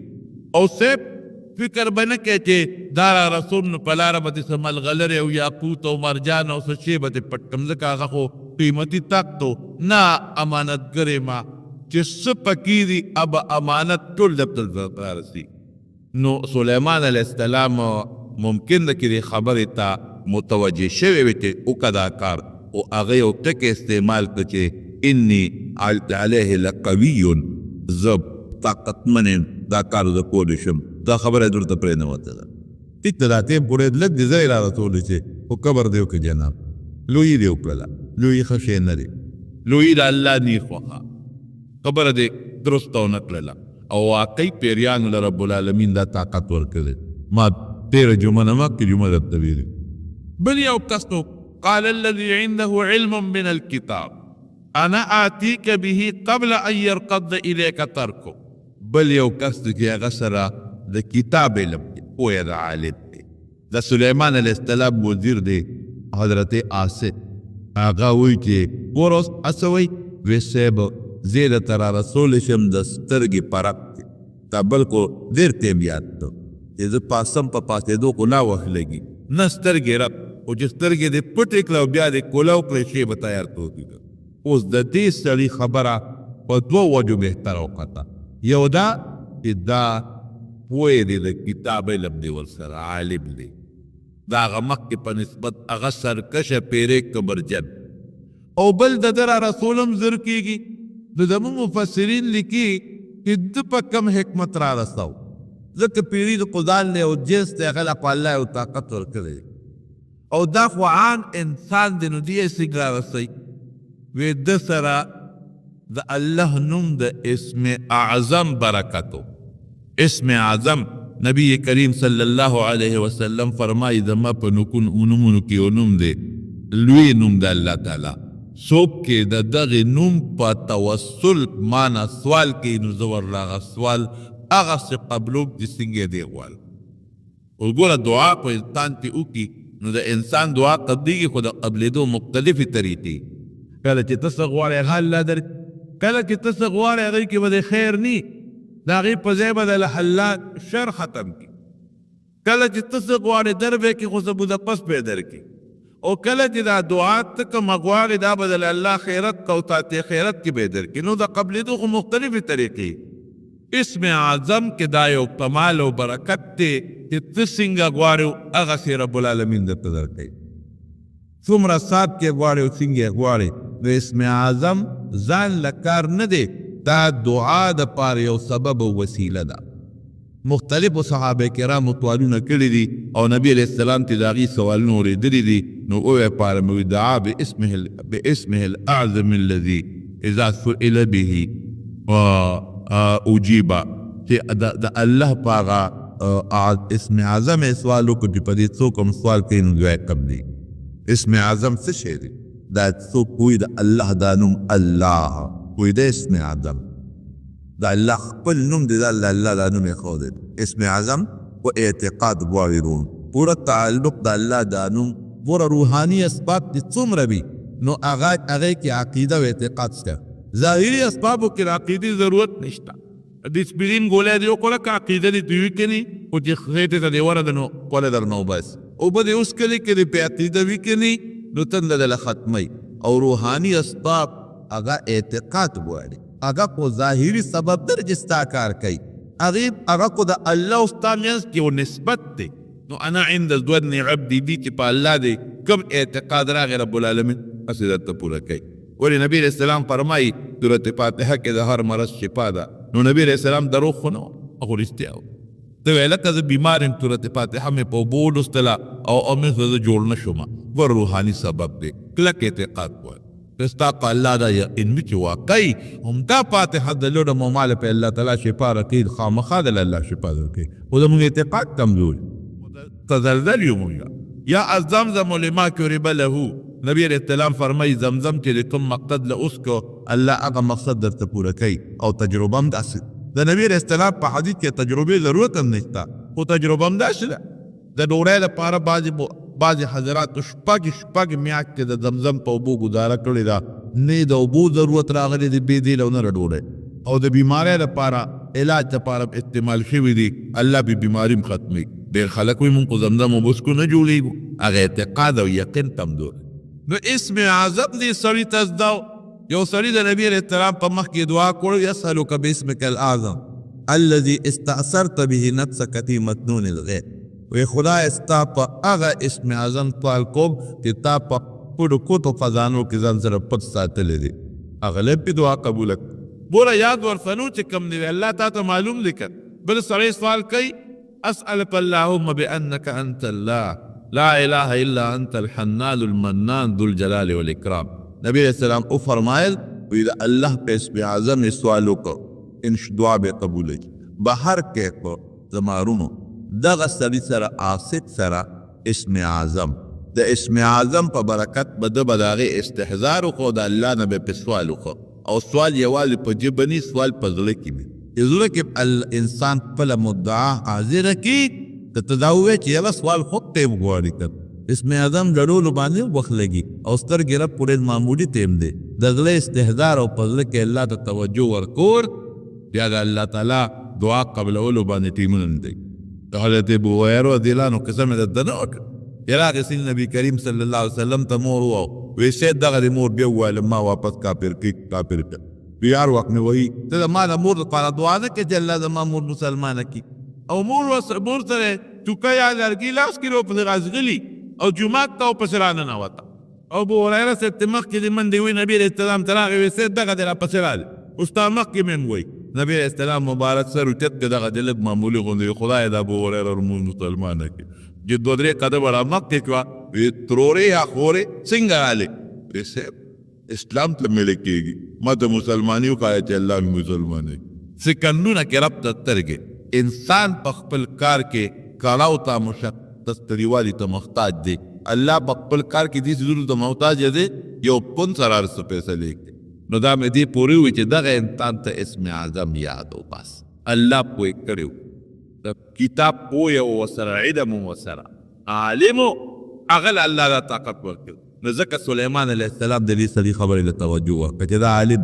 او صاحب فکر به نه کوې چې دا را رسول نو په لاره به دې څه ملغلرې او یاقوت او مرجان او څه شی به دې پټ کړم، ځکه هغه خو قیمتي تخت و. نه امانتګر یم چې څه پکې دي ابه امانت ټول دفتر ته رارسي. نو سلیمان علیه السلام ممکن ده چې دې خبرې ته متوجه شوی وي چې وکړه دا کار، او هغه یو ټکی استعمال کړه چې انی علیه لقوي، زه طاقتمن یم دا کار زه کولی شم. دا خبره یې درته پرې نه وتله. ټیک ده، دا ټیم پورې لږ دې ځای را رسولی چې خو قبر دې وکړه جناب. لویي دې وکړله، لویي ښه شی نه دی، لویي د الله نیک خوښه خبره دې درسته ونه کړله. او واقعي پیریانو له رب العالمین دا طاقت ورکړی. ما تېره جمعه نه مخکې جمعه درته ویلي. بل یو کس نو قال الذي عنده علم من الكتاب انا آتیک به قبل ان يرقد الیک ترکو. بل یو کس چې هغه سره د کتاب علم پوهه د عالم دی. د سلیمان علیه السلام وزیر دی حضرت آصف. هغه وایي چې ګوره اوس هڅه وایي وی صاحب زه درته را رسولی شم د سترګې پرک دی. دا بل خو ډېر ټیم یاد ده چې زه پاسم په پاسېدو خو لا وخت لګي نه سترګې رب، خو چې سترګې دې پټې کړه او بیا دې کولاو کړې شی به تیار توکي. اوس د دې سړي خبره په 2 وجو بهتره وکړه. یو دا چې دا پوهې دی د کتاب علم دی ورسره عالم دی، دا هغه مخکې په نسبت هغه سرکشه پیرې کبرجن. او بل د ده را رسول هم زر کېږي. نو زموږ مفسرین لیکي چې ده په کم حکمت را رسو، ځکه پیري د قدال دی او جنس دی، هغه له په الله یو طاقت ورکړی دی. او دا خو عام انسان دی، نو دی یې څنګه را رسوي؟ وی ده سره د الله نوم د اسم اعظم برکتو. اسم اعظم نبی کریم صلی الله علیه وسلم فرمایي زما په نومونو کې یو نوم دی لوی نوم د الله تعالی. څوک کې د دغه نوم په توسل مانا سوال کوي نو زه ورله هغه سوال هغسې قبلوم چې څنګه دی غواړم. وګوره دعا په انسان کې وکړي نو د انسان دعا قبلیږي خو د قبلېدو مختلفې طریقې. کله چې ته څه غواړې هغه الله درکړي، کله چې ته څه غواړې هغې کې به د خیر نی د هغې په ځای به د الله شر ختم کړي. کله چې ته څه غواړې در به کړي خو څه بوده پس به یې درکړي. او کله چې دا دعا ته کومه غواړې دا به د الله خیرت کو تاته خیرت کې به یې درکړي. نو د قبلېدو خو مختلفې طریقې. اسم اعظم کې دا یو کمال او برکت دی چې ته څنګه غواړې هغسې رب العالمین درته درکوي. څومره سات کې غواړې او څنګه غواړې نو اسم اعظم ځان له کار نه دی، دا دعا د پاره یو سبب او وسیله ده. مختلفو صحابه کرامو سوالونه کړي دي او نبی علیہ السلام ته د هغې سوالونه اورېدلي دي. نو وویې پاره مې دعا باسمه الاعظم الذي اذا سئل به اجیبه، چې د الله په هغه اسم اعظم یې سوال وکړو چې په دې څوک هم سوال کوي نو دعا یې قبلي. اسم اعظم څه شی دی؟ دا څوک پوهي د الله دا نوم الله پوهي د اسم اعظم دا الله خپل نوم دی، دا الله دا نوم یې ښودی. اسم اعظم و اعتقاد غواړي پوره تعلق د الله دا نوم پوره روحاني اسباب دي څومره وي نو هغې کې عقیده و اعتقاد شته. ظاهري اسبابو کې د عقیدې ضرورت نشته. د اسپرین ګولی دې وکړه که عقیده دې دوی کني خو چې خېټې ته دې ورده نو خوله درنه وباسي. اوبه دې اوسکلې کې دې پې عقیده وي کني نو تنده دله ختموي. او روحاني اسباب هغه اعتقاد غواړي، هغه خو ظاهري سبب در چې ستا کار کوي، هغه خو د الله او ستا منځ کې یو نسبت دی. نو انا عند ظن عبدي دي چې په الله دی کوم اعتقاد راغی رب العالمین هسې درته پوره کوي. ولې نبی علیہ السلام فرمایي سورت فاتحه کې د هر مرض شفا ده. نو نبی علیہ السلام دروغ خو نه و، هغه رښتیا و. ته ویې لکه زه بیمار یم سورت فاتحه مې په اوبو ولوستله او مې زه جوړ نه شوم. ور روحاني سبب دی، کلک اعتقاد غواړي. ستا په الله دا یقین وي چې واقعي همدا فاتحه د لوړه مماله په الله تعالی شفا راکوي، خامخا د الله شفا درکوي. خو زموږ اعتقاد کمزور تزلزل یو مونږ یا الزمزم لما قرب له. نبی علیہ السلام فرمایي زمزم چې د کوم مقصد له اوس کو الله هغه مقصد درته پوره کوي. او تجربه هم داسې د نبی علیہ السلام په حدیث کې تجربې ضرورت هم نشته، خو تجربه هم داسې ده. د ډوډۍ لپاره بعضې حضرات شپږ میاشتې د زمزم په اوبو ګزاره کړې ده، نه د اوبو ضرورت راغلی دی بې دیل او نه د ډوډۍ. او د بیمارۍ لپاره علاج لپاره استعمال شوي دي، الله به بیماري هم ختموي. ډېر خلک وایي مونږ خو زمزم اوبو څکو نه جوړېږو، هغه اعتقاد او یقین کمزور. نو اسم اعظم دی سړي ته زده. یو سړي د نبي علیہ السلام په مخ کې دعا کړو یسألک باسمک الاعظم الذي استأثرت به نفسك في مكنون الغیب. وی خدای ستا په هغه اسم اعظم سوال کوم چې تا په پټو کوټو خزانو کې ځان سره پټ ساتلی دی، هغه لپې دعا قبوله کړه. بوله یاد ورسنو چې کوم دی الله تا ته معلوم دی که بل سړی سوال کوي اسألك اللهم بأنك أنت الله لا اله الا انت الحنان المنان ذو الجلال والاکرام. نبی علیہ السلام او فرمایل وی د الله په اسم اعظم سوال وکړو ان دعا به قبول شي. بهر کې په زمارونو دغه سړي سره عاصد سره اسم اعظم د اسم اعظم په برکت به د هغې استحضار وکړو، د الله نه به پې سوال وکړو. او سوال یوازې په ژبه نه، سوال په زړه کې وي. زړه کې انسان خپله مدعا حاضره کړي که ته دا ووایې چې یوه سوال خود ټیم غواړي که اسم اعظم لړولو باندې وخت لګي او سترګې رب پورې معمولي ټیم دی. د زړه استحضار او په زړه کې الله ته توجه ورکول بیا د الله تعالی دعا قبلولو باندې ټیمونه نه دی. د حضرت ابو هریره رضی الله عنه قصه مې درته نه وکړه. راغی سید نبي کریم صلی الله علیه وسلم ته مور ووایي سید دغه د مور بیا وویل ما واپس کافر کړه. بیا هر وخت مې وایي ته د ما د مور لپاره دعا نه کوې چې الله زما مور مسلمانه کړي. او مور سره ټوکه یا لرګي لاس کې ورپسې راځغلي او جومات ته ورپسې راننوته. او ابو هریره صاحب ته مخکې د منډې وایي نبي علیه السلام ته راغی وایي سید دغه دی راپسې راغلی اوس تا مخکې مې هم وایي نبی علیه السلام مبارک سر اوچت کړه دغه دی لږ معمولي غوندې خدای د ابو هریره لمونځ مسلمانه کړي. چې دوه درې قدمه را مخکې کړه وایي ترورې یا خورې څنګه رالې؟ وایي صاحب اسلام ته ملي کېږي. ما ته مسلماني وښایه چې الله مې مسلمان دی. سکندونه کې رب ته سترګې. انسان په خپل کار کې کړاو ته مشقت ستړیوالي ته محتاج دی. الله په خپل کار کې دې څیزونو ته محتاج دی یو پون سره هر څه فیصلې کوي. نو دا مې دې پورې وي چې دغه انسان ته اسم اعظم یاد و بس الله پوه کړی و. د کتاب پوهه ورسره علم ورسره عالم هغه له الله دا طاقت ورکړ. نو ځکه سلیمان علیه السلام د دې سړي خبرې له توجه ورکړه چې دا عالم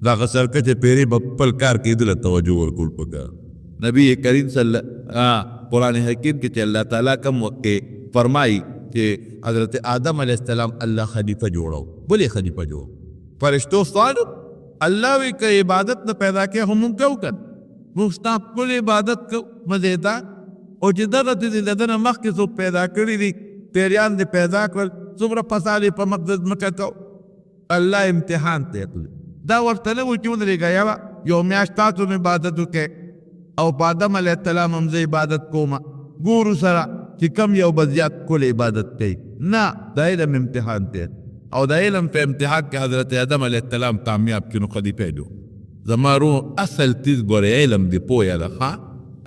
دغه سرکچې پیرې به خپل کار کې دې له توجه ورکول پکار. نبی کریم قرآن حکیم کې چې الله تعالی کوم وخت کې فرمایي چې حضرت آدم علیه السلام الله خلیفه جوړو. ولې خلیفه جوړو؟ فرشتو ستانو الله وی که عبادت نه پیدا کې هم موږ کو کړ موږ ستا خپل عبادت کو مزیدار او چې دغه دې دنه مخکې څوک پیدا کړي دي پیریان دې پیدا کړل څومره فساد په مقدس مکه کو الله امتحان ته کړ. دا ورته نه و چې ودرېږه یو میاشت تاسو عبادت وکړئ او په آدم علیه السلام هم زه عبادت کوم ګورو سره چې کم یو به زیات کل عبادت کوي. نه دا علم امتحان دی او دا علم په امتحان کې حضرت آدم علیه السلام کامیاب کړي نو خلیفه دی. زما روح اصل تیز ګورې علم دی پوهه ده.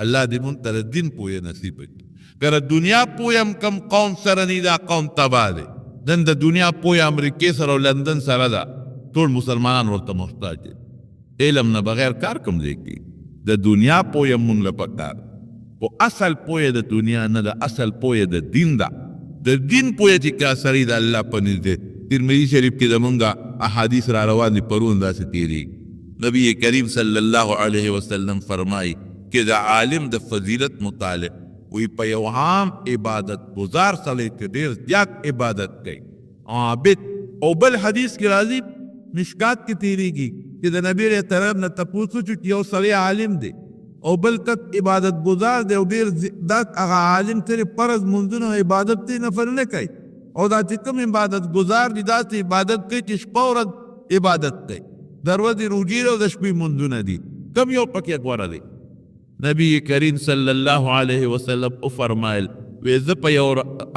الله دې مونږ ته د دین پوهه نصیب کړي. که د دنیا پوهه هم کم قوم سره نه دا قوم تباه دی. نن د دنیا پوهه امریکې سره او لندن سره ده ټول مسلمانان ورته محتاج دي. علم نه بغیر کار کوم دی کی د دنیا پوهه مونږ له پکار او اصل پوهه د دنیا نه ده اصل پوهه د دین ده. د دین پوهه چې کا سړی د الله په نزد ترمذی شریف کې زمونږ احادیث را روان دي پرون داسې تیری. نبی کریم صلی الله علیه وسلم فرمایي چې د عالم د فضیلت متعلق وی په یو عام عبادت گزار سړی کې ډېر زیات عبادت کوي عابد. او بل حدیث کې راځي مشکات کې تیریږي چې د نبی علیه السلام نه تپوس وشو چې یو سړی عالم دی او بل تک عبادت گزار دی او ډېر دا هغه عالم ترې فرض منځونه او عبادت دی نفل نه کوي او دا چې کوم عبادت گزار دی داسې عبادت کوي چې شپه ورځ عبادت کوي. د ورځې روژې او د شپې منځونه دي کوم یو پکې غوره دی؟ نبی کریم صلی الله علیه وسلم وفرمایل وی زه په یو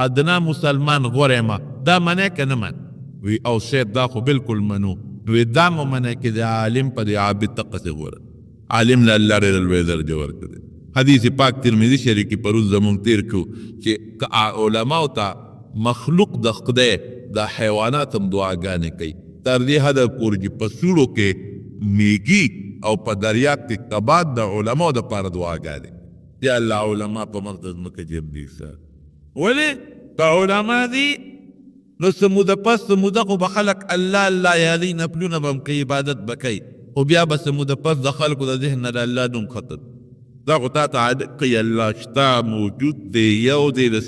ادنا مسلمان غوره یم دا منې که نه من؟ وی او شاید دا خو بالکل منو. وی دا مو منې چې د عالم په د عابد دقسې غوره عالم له الله ډېره لوی درجه ورکړې. حدیث پاک ترمذي شریف کې پرون زمونږ تیر کړو چې علماو ته مخلوق د خدای د حیوانات هم دعاګانې کوي تر دې حده پورې چې په سوړو کې میږي او په دریاب کې کباد د علماو دپاره دعاګانې یا الله علما په مقدس مکه جمع دي. ولې که علما دي نو څه موده پس څه موده خو به خلک الله الله یادوي نفلونه به هم کوي عبادت به کوي خو بیا به څه موده پس د خلکو د ذهن نه د الله نوم ختم. دا خو تا ته عادت کوي الله شته موجود دی یو دی د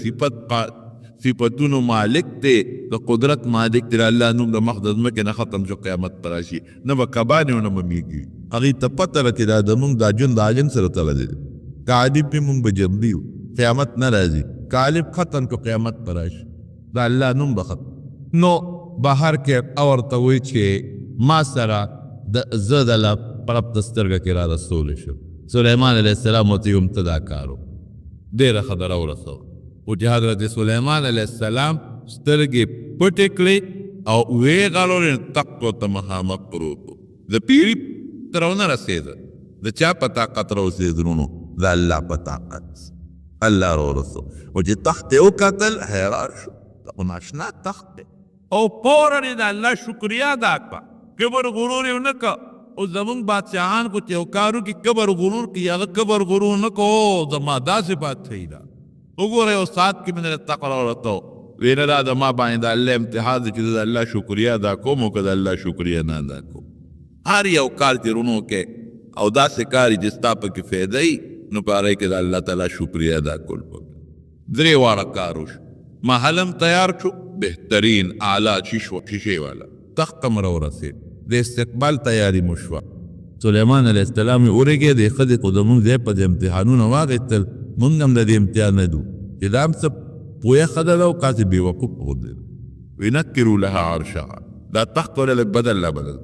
صفتونو مالک دی د قدرت مالک دی الله نوم د مخ د ځمکې نه ختم شو قیامت به راشي نه به کبانې او نه به میږي. هغوی ته پته ده چې دا زمونږ دا ژوند د عالم سره تړلی دی. که عالم پې مونږ به جمدي یو قیامت نه راځي. که عالم ختم کو قیامت به راشي دا الله نوم به ختم. نو بهر کې ورته وایي چې ما سره زه د الله رب د سترګه کې را رسولی شم. سلیمان علیه السلام ورته یو ابتدا کار و ډېره خبره ورسوه او چې حضرت سلیمان علیه السلام سترګې پټې کړې او ویې غلورې تق ورته مخامخ پروت و. د پیړي ته رونه رسېده د چا په طاقت راوسېدلو د الله په طاقت الله راورسو او چې تخت یې وکتل حیران شو دا خو ناشنا تخت دی او فوراً یې د الله شکریا ادا کړه. کبر غرور یې ونه کړه. او زمونږ بادشاهان خو چې یو کار وکړي کبر غرور کوي هغه کبر غرور نه کړو زما داسې بادشاهي ده. وګوره یو ساعت کې مې د تقوا راوړته وی نه دا زما باندې د الله امتحان دی چې د الله شکریا ادا کوم او که د الله شکریا نه ادا کوم. هر یو کار چې رونو کې او داسې کار چې ستا پکې فایده وي نو په هغې کې د الله تعالی شکریا ادا کول پکار. درې واړه کار وشو. محل هم تیار شو بهترین اعلی شیشې والا تخت هم راورسېد د استقبال تیاري مو شوه. سلیمان علیه السلام یې ورېږې د ښځې خو زمونږ ځای په د امتحانونه واخېستل مونږ هم د دې امتحان نه دو چې دا هم څه پوهه ښځه ده او کاسې بېوقوف غوندې وینکرو لها عرشها دا تخت ولې لږ بدل لا بدل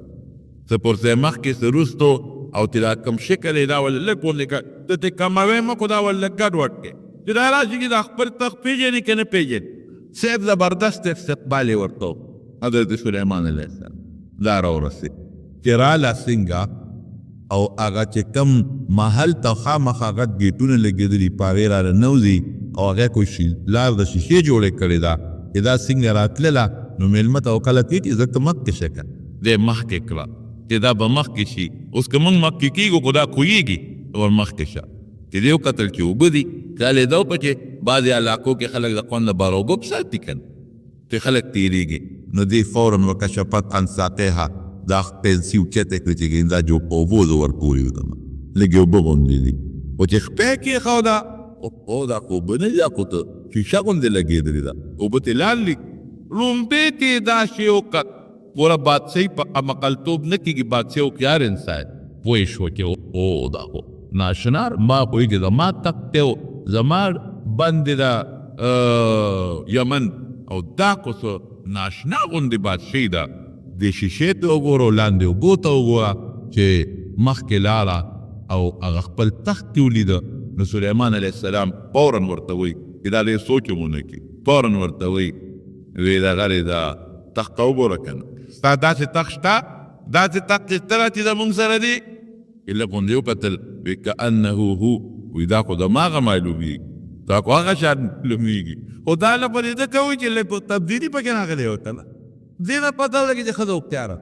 څه پرځای مخکې څه وروستو او چې دا کوم شکل یې دا ولې لږ غوندې کړ ته ترې کموی مه کړو دا ولې لږ ګډوډ کړې چې دا راشي چې دا خپل تخت پېژنې که نه پېژنې. صاحب زبردست استقبال یې ورته حضرت سلیمان علیہ السلام دا راورسېد چې راله څنګه او هغه چې کم محل ته خامخا غټ ګیټونه لګېدلي په هغې راله نوځي او هغه کوئی لار د شیشې جوړې کړې ده چې دا څنګه راتلله نو میلمه ته وکله کوي چې زه ته مخکې شه که دی مخکې کړه چې دا به مخکې شي اوس که موږ مخکې کېږو خو دا کویږي ور مخکې شه چې دی وکتل چې اوبه دي خیال یې دا وکړه چې بعضې علاقو کې خلک د خوند لپاره اوبه په ساتي که نه چې خلک تېرېږي نو دی فورا وکشفت عن ساقیها دا پنسي اوچته کړه چې دا جو په اوبو زه ورپورې وتم لږې اوبه غوندې دي خو چې خپې کېښوده او دا خو اوبه نه دي دا خو ته شیشه غوندې لګېدلې ده اوبه ترې لاندې لومبې کې دا شی وکړ پوره بادشاهي په عمقلتوب نه کېږي بادشاه هوښیار انسان پوه شو چې او دا خو ناشنار ما پوهېږي زما تک دی زما بندې ده یمن او دا خو څه ناشنا غوندې بادشاهي ده دې شیشې ته وګوره لاندې اوبو ته وګوره چې مخکې لاړه او هغه خپل تخت کې ولیده نو سلیمان علیه السلام فورا ورته وایي چې دا ډېر سوچ هم ونه کړي فورا ورته وایي وی دغه دا تخت ته وګوره که نه ستا داسې تخت شته داسې تخت چې شته چې زمونږ سره دی لږ غوندې وکتل وی کانه هو وی دا خو دماغه معلومېږي دا خو هغه شان معلومېږي خو دا لپاره ده کوي چې لږ تبدیلي پکې راغلی وه که نه دې نه پته ولګي چې ښځه هوښیاره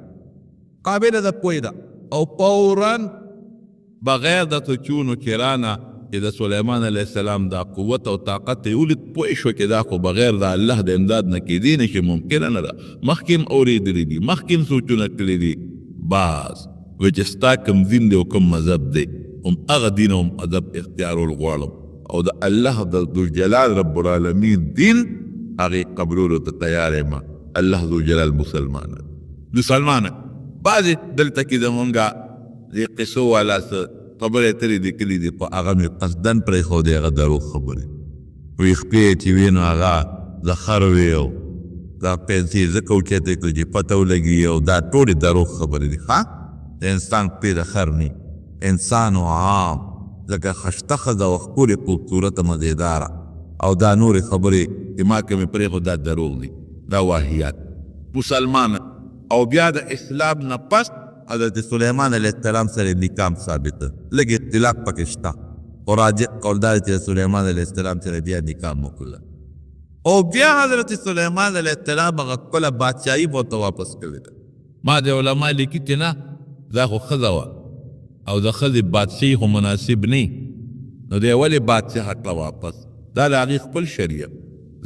قابله ده پوه ده او فورا بغیر د تچونو کرانه چې د سلیمان علیه السلام دا قوت او طاقت یې ولید پوه شو چې دا خو بغیر د الله د امداد نه کېدی نه چې ممکنه نه ده مخکې هم اورېدلي دي مخکې هم سوچونه کړي دي باز وایي چې ستا کوم دین دی او کوم مذهب دی هم هغه دین او مذهب اختیارول غواړم او د الله د ذوالجلال رب العالمین دین هغې قبولولو ته تیار یم الله ذوالجلال مسلمانه بعضې دلته کې زمونږ د قصو والا څه خبرې ترې لیکلي دي خو هغه مې قصدن پرېښودې هغه دروغ خبرې وی خپې چې وي نو هغه د خر وې او دا پیسې ځکه اوچتې کړې چې پته ولګي او دا ټولې دروغ خبرې دي ښه د انسان خپې د خر نه انسان و عام ځکه خشته ښځه او ښکلې خوبصورته مزېداره او دا نورې خبرې چې ما که مې پرېښود دا دروغ دي دا واهیات مسلمان او بیا د اسلام نه پس حضرت سلیمان علیہ السلام سره نکام ثابت لږ اختلاف پکې شته او راجع قول دا چې سلیمان علیہ السلام سره بیا نکام وکړه او بیا حضرت سلیمان علیہ السلام هغه خپله بادشاهي ورته واپس کړې ده ما د علما لیکي چې نه دا خو ښځه وه او د ښځې بادشاهي خو مناسب نه نو دی ولې بادشاه کړه واپس دا د هغې خپل شریعت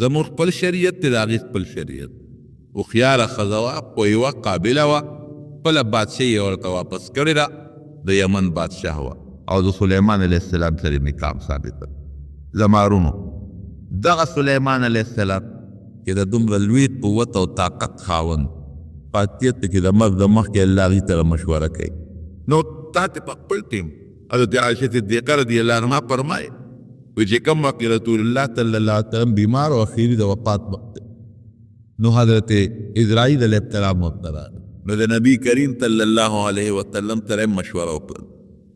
زموږ خپل شریعت دی د هغې خپل شریعت هوښیاره ښځه وه پوهې وه قابله وه خپله بادشاهي یې ورته واپس کړې ده د یمن بادشاه وه او د سلیمان علیه السلام سره نکام ثابت ده زمارونو دغه سلیمان علیه السلام چې د دومره لوی قوت او طاقت خاوند په اتیت کې د مرګ د مخکې الله هغې سره مشوره کوي نو تا ته په خپل ټیم حضرت عایشه صدیقه رضی الله عنها فرمایي وی چې کوم وخت رسول الله صلی الله علیه وسلم بیمار او اخري د وفات وخت نو حضرت اسرائیل علیه السلام ورته راغی نو د نبی کریم صلی الله علیه وسلم سره مشوره وکړه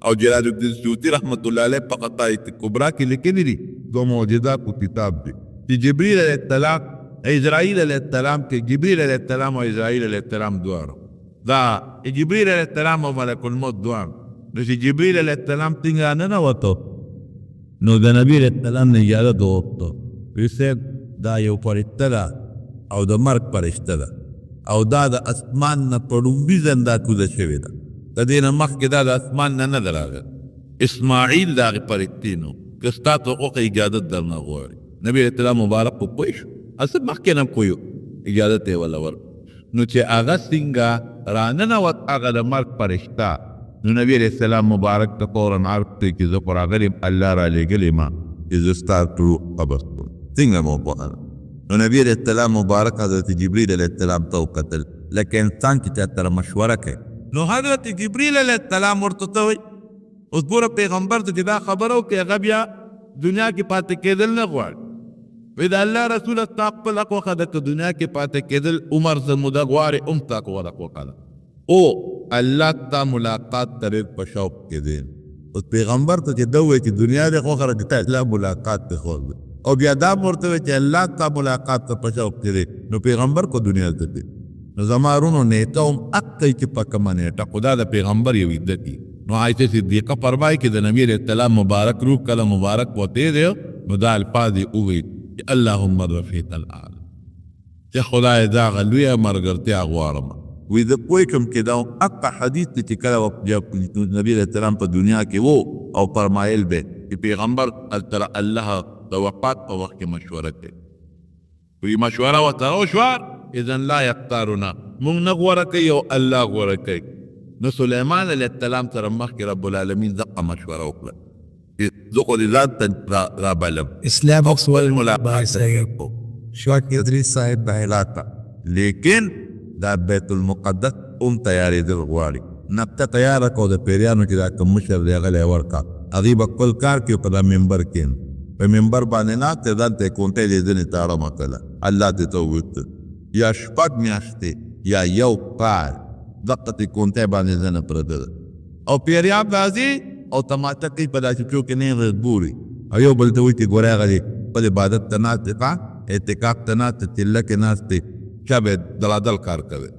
او جلال الدین سیوطي رحمت الله علیه په قطایف کبرا کې لیکلي دي دو معجزات کو کتاب دی چې جبریل علیه السلام اسرائیل علیه السلام کې جبریل علیه السلام او اسرائیل علیه السلام دواړه دا جبریل علیه السلام او ملک الموت دواړه نو چې جبریل علیه السلام څنګه ننوته نو د نبی علیه السلام نه اجازه وغوښته ویې صاحب دا یو فرشته ده او د مرګ فرشته ده او دا د اسمان نه په لومبي ځل دا کوزه شوې ده د دې نه مخکې دا د اسمان نه نه ده راغلی اسماعیل د هغې فرښتې نو که ستا توقع اجازت درنه غواړي نبي علیه السلام مبارک په پوه شو اصل مخکې نه پوه اجازت یې وله ورکړه نو چې هغه څنګه راننوت هغه د مرګ فرشته نو نبی علیه السلام مبارک ته فورا عرض کړي چې زه خو راغلی یم الله رالیږلی ما چې زه ستا ټول قبر کړم څنګه موضوع ده نو نبی علیه السلام مبارک حضرت جبریل علیه السلام ته وکتل لکه انسان چې چا سره مشوره کوي نو حضرت جبریل علیه السلام ورته ته وایي اوس ګوره پیغمبر ته چې دا خبره وکړي هغه بیا دنیا کې پاتې کېدل نه غواړي وی د الله رسوله ستا خپله خوښه ده که دنیا کې پاتې کېدل عمر زموده غواړې هم ستا غوره خوښه ده او الله ستا ملاقات ته ډېر په شوق کې دی اوس پیغمبر ته چې ده ووایي چې دنیا دې خوښه ده چې تا الله ملاقات دې خوښ دی او بیا دا ورته وایي چې الله ستا ملاقات ته په شوق کې دی نو پیغمبر کو دنیا ته دی زمارونو نیټه هم اقی چې په کومه نیټه خدا د پیغمبر یو عدت دي. نو عایشه صدیقه فرمایي چې د نبی علیه السلام مبارک روح کله مبارک پوتې دی نو دا الفاظ یې وویل چې اللهم الرفیق الاعلی چې خدای دا لویه ملګرتیا غواړم. وی زه پوهېږم چې دا حقه حدیث دی چې کله نبی علیه السلام په دنیا کې و او فرمایل به چې پیغمبر الله د وفات په وخت کې مشوره کوي. وی مشوره ورته وشوه اذن لا یختارنا موږ نه غوره کوي او الله غوره کوي. نو سلیمان علیه السلام سره مخکې رب العالمین دقه مشوره وکړه زه خو دې ځان ته رابلم اسلام اکسول ملاقات شوق ادریس صاحب بهلاتا لیکن دا بیت المقدس تیارېدل غواړي. نبته تیاره کړو د پیریانو چې دا کوم مشر دی هغه یې ورکړه. هغوی به خپل کار کوي په دا ممبر کښېن په ممبر باندې ناست دی ځان ته یې کونټۍ د ځینې تاړمه کړله الله دې ته وویل یا شپږ میاشتې یا یو کال دقه دې کونټۍ باندې زنه پرته ده او پیریان راځي او تماچه کوي په داسې څو کې نه بوري او یو بل ته وایي چې ګورې هغه دی خپل عبادت ته ناست دی اعتکاف ته ناست دی چله کې ناست دی چا به دلادل کار کوي.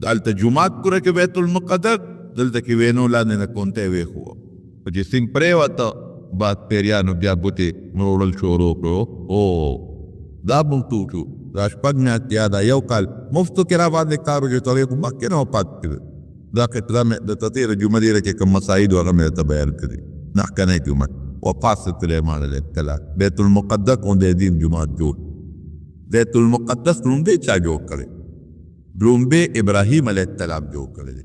دلته جومات کوره کې بیت المقدس دلته کې وینو لاندې نه کونټۍ ویښو په چې سینګ پرېوته بعد پیریانو بیا بوټې مروړل شروع کړو او دا مونږ شو دا شپږ میاشتې یا دا یو کال مفتو کې را باندې کار وکړي طریق مخکې نه وفات کړي. دا خطره مې د تېره جمعه ډېره چې کوم مساعد و هغه مې ته بیان کړي مخکنی جمعه وفات سلیمان علیه السلام بیت المقدس غوندې دین جومات جوړ. بیت المقدس لومبې چا جوړ کړی؟ لومبې ابراهیم علیه السلام جوړ کړی دی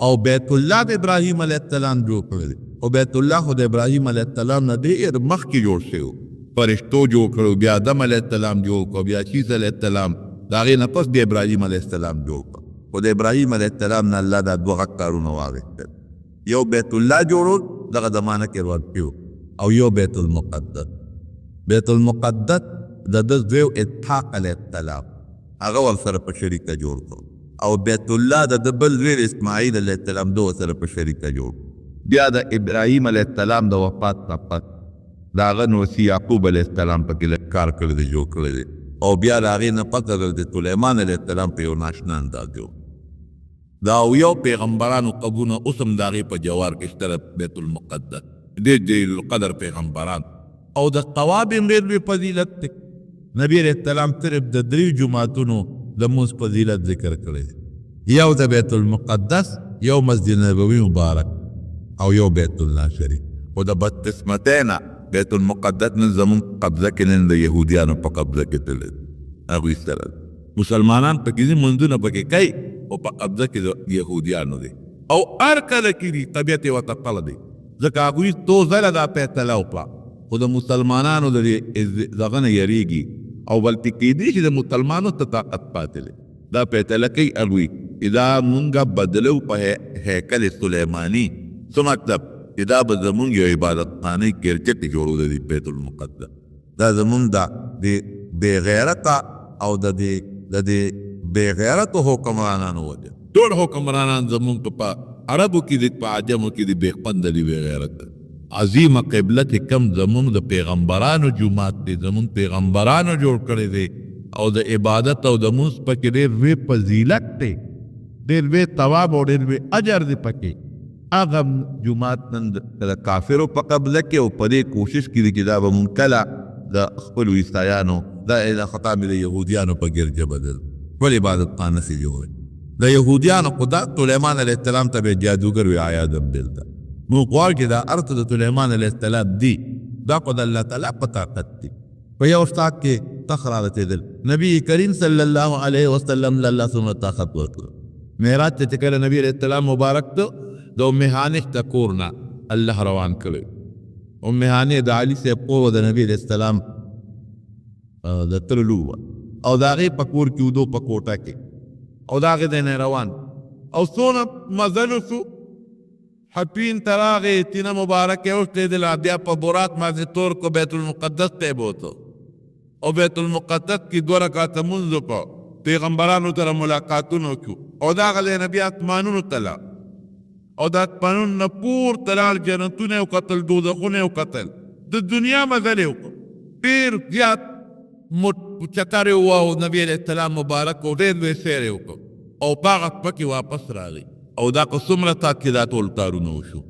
او بیت الله د ابراهیم علیه السلام جوړ کړی دی او بیت الله خو د ابراهیم علیه السلام نه ډېر مخکې جوړ شوی فرشتو جوړ کړو بیا آدم علیه السلام جوړ کړو بیا عیسی علیه السلام د هغې نه پس د ابراهیم علیه السلام جوړ کړو خو د ابراهیم علیه السلام نه الله دا دوه کارونه واخیستل یو بیت الله جوړول دغه زمانه کې ورکړو او یو بیت المقدس. بیت المقدس د ده زوی اسحاق علیه السلام هغه ورسره په شریکه جوړ کړو او بیت الله د ده بل زوی اسماعیل علیه السلام ده ورسره په شریکه جوړ کړو. بیا د ابراهیم علیه السلام د وفات نه پس د هغه نوسي یعقوب علیه السلام پکې لږ کار کړی دی جوړ کړی دی او بیا د هغې نه پس د سلیمان علیه السلام په یو ناشنا انداز جوړ. دا یو پیغمبرانو قبرونه اوس هم د هغې په جوار کې شته بیت المقدس ډېر جلیل القدر پیغمبران او د طواف هم ډېر لوی فضیلت دی. نبی علیه السلام صرف د درې جوماتونو د لمونځ فضیلت ذکر کړی دی یو د بیت المقدس یو مسجد نبوي مبارک او یو بیت الله شریف. خو د بدقسمتۍ نه بیت المقدس نن زمونږ قبضه کې نن د یهودیانو په قبضه کې تللی هغوی سره مسلمانان پکې دي منځونه پکې کوي او په قبضه کې د یهودیانو دی او هر کله کې دي طبیعت یې ورته خپله دی ځکه هغوی څو ځله دا فیصله وکړه خو د مسلمانانو د دغه نه یریږي او بلکې کېدی چې د مسلمانو ته طاقت پاتې دی دا فیصله کوي هغوی دا مونږ بدلو په هیکل سلیماني څه مطلب چې دا به زمونږ یو عبادتخانه کرکټ جوړو دی بیت المقدس دا زمونږ د بې غیرته او د دې بې غیرتو حکمرانانو وجه ټول حکمرانان زمونږ په عربو کې دي په عجمو کې دي بې خونده دي بې غیرته. عظیمه قبله چې کم زمونږ د پیغمبرانو جومات دی زمونږ پیغمبرانو جوړ کړی دی او د عبادت او د مونځ پکې ډېر لوی فضیلت دی ډېر لوی ثواب او ډېر لوی اجر دی پکې. هغه جومات نن د کافرو په قبله کې او په دې کوشش کې دي چې دا به مونږ کله د خپلو عیسایانو دا خطا مې د یهودیانو په ګرجه بدل ټول عبادتخانه سې جوړوي د یهودیانو خو دا سلیمان علیه السلام ته به جادوګر وي عیاذا بالله. موږ غواړو چې دا ارته د سلیمان علیه السلام دی دا خو د الله تعالی په طاقت دی. په یو ساعت کې تخ را رسېدل نبي کریم صلی الله علیه وسلم له الله څومره طاقت ورکړو. معراج ته چې کله نبي علیه السلام مبارک ته د ام هانې د کور نه الله روان کړی. ام هانې د علي صاحب کور د نبي علیه السلام د تللو او د هغې په کور کې ودو په کوټه کې او د هغې دی نه روان او څونه مزل وشو حپین تراغې تینه مبارکې اوښتېدله بیا په براق باندې تور کو بیت المقدس ته یې بوتو او بیت المقدس کې 2 رکعته لمونځ وکړو پیغمبرانو سره ملاقاتونه وکړو او د هغه ځای نه بیا اسمانونو ته لاړ او د اسمانونو نه پورته لاړ جنتونه یې وکتل دوزخونه یې وکتل د دنیا مزل یې وکړو ډېر زیات چکر یې وواهه نبي علیه السلام مبارک او ډېر لوی سیر یې وکړو او باغ پکې واپس راغی او دا که څومره تات کې دا ټول کارونه وشو.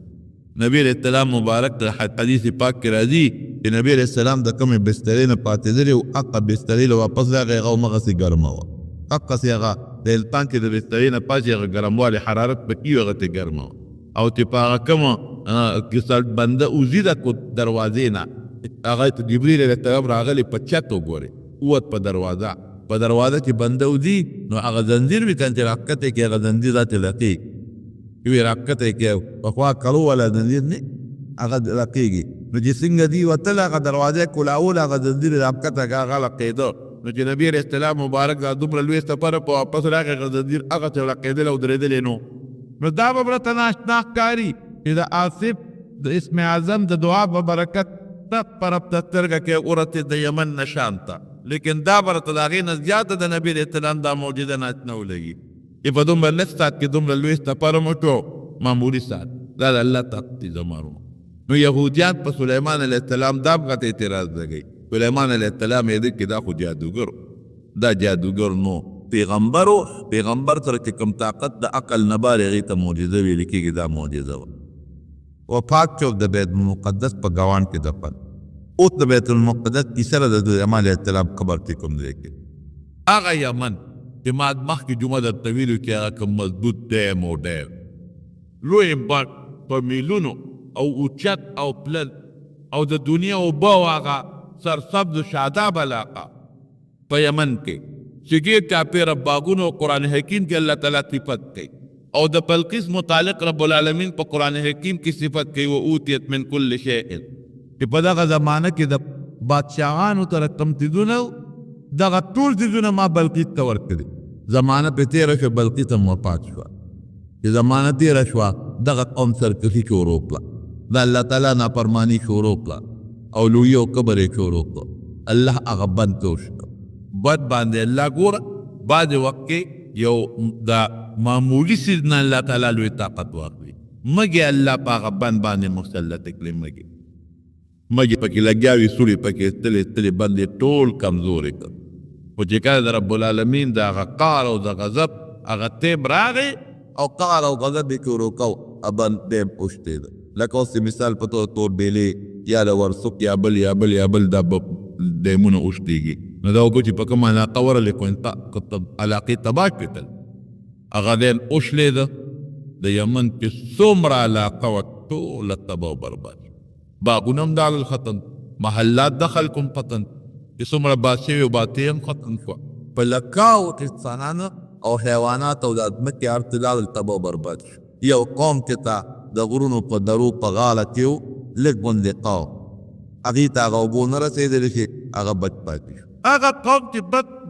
نبی علیہ السلام مبارک د حدیث پاک کې راځي چې نبی علیہ السلام د کومې بسترې نه پاتېدلی او هغه بسترې له واپس راغی هغه همغسې ګرمه وه. هغسې هغه د التان کې د بسترې نه پاسې هغه ګرموالی حرارت پکې وي هغه ترې ګرمه وه. او چې په هغه کومه بنده اوزي ده کو دروازې نه هغه ته جبریل علیه السلام راغلی په چت وګورې ووت په دروازه چې بنده وځي نو هغه زنځیر وي که چې راښکته کړي هغه زنځیر داسې لقېږي وي راښکته یې کړي پخوا کلو والا زنځیر نه هغه لقېږي نو چې څنګه دي وتل هغه دروازه کلاول هغه زنځیر راښکته که هغه لقېده نو چې نبي علیه السلام مبارک دا دومره لوی سفر په واپس راغی هغه زنځیر هغسې لقېدلی او درېدلی نو دا به راته ناشنا ښکاري چې د آصف د اسم اعظم د دعا په برکت تک پر اب سترګه کې ورته د یمن نشان ته لیکن دا برته د هغې نه زیاته د نبي علیه السلام دا معجزه ناشنا ولګي چې په دومره لږ ساعت کې دومره لوی سفر مو کړو معمولي ساعت دا د الله طاقت دی زمانو. نو یهودیان په سلیمان علیه السلام دا غټ اعتراض لګوي. سلیمان علیه السلام یې کې دا خو جادوګر دا جادوګر نو پیغمبر سره چې کوم طاقت د عقل نه بار هغې ته معجزه ویل کېږي دا معجزه وه. وفات چوک د بیت المقدس په ګوان کې دفن. اوس د بیت المقدس کیسه ده د سلیمان علیه السلام قبر کې کوم ځای کې هغه یمن چې ما مخکې جمعه درته ویلو چې هغه کوم مضبوط ډیم او ډیر لوی بڼ په میلونو او اوچت او پلن او د دنیا اوبه او هغه سرسبز شاداب علاقه په یمن کې چې ګیر چاپېره باغونو قرآن حکیم کې الله تعالی صفت کوي او د بلقیس متعلق رب العالمین په قرآن حکیم کې صفت کوي و اوتیت من کل شیء چې په دغه زمانه کې د بادشاهانو ته کوم څیزونه دغه ټول څیزونه ما بلقیس ته ورکړي. زمانه پې تېره شوه بلقیس هم وفات شوه. چې زمانه تېره شوه دغه قوم سرکشي شروع کړه د الله تعالی نافرماني شروع کړه او لویي او کبر یې شروع کړه. الله هغه بند کوش کړه بد باندې الله ګوره بعد وخت کې یو دا معمولي څیز نه الله تعالی لوی طاقت واخلي مګې الله په هغه بند باندې مسلط کړي مګې پکې لګیا وي سوري پکې ستلې بندې ټول کمزورې کړ. خو چې کله د رب العالمین د هغه قهر او د غضب هغه تیم راغی او قهر او غضب یې شروع کو بند ډېم اوښتېده لکه اوس مثال په توګه تور بیلې یا د ورسوک یا بل دا ډیمونه اوښتېږي نو دا اوبه چې په کومه علاقه ورغلې خو علاقې تباه کړل هغه ډېر اوښلېده د یمن چې څومره علاقه وه ټوله تباه او برباد باغونه هم دال ختم محلات د خلکو هم ختم چې څومره باد شوي باتې هم ختم شوه په لکاو انسانانو او حیوانات او د ځمکې هر څه لاړل تباه او برباد شو. یو قوم چې ته د غرونو په درو په غاړه کې و لږ غوندې قوم هغې ته هغه اوبو نه رسېدلی چې هغه بد پاتې شو. هغه قوم چې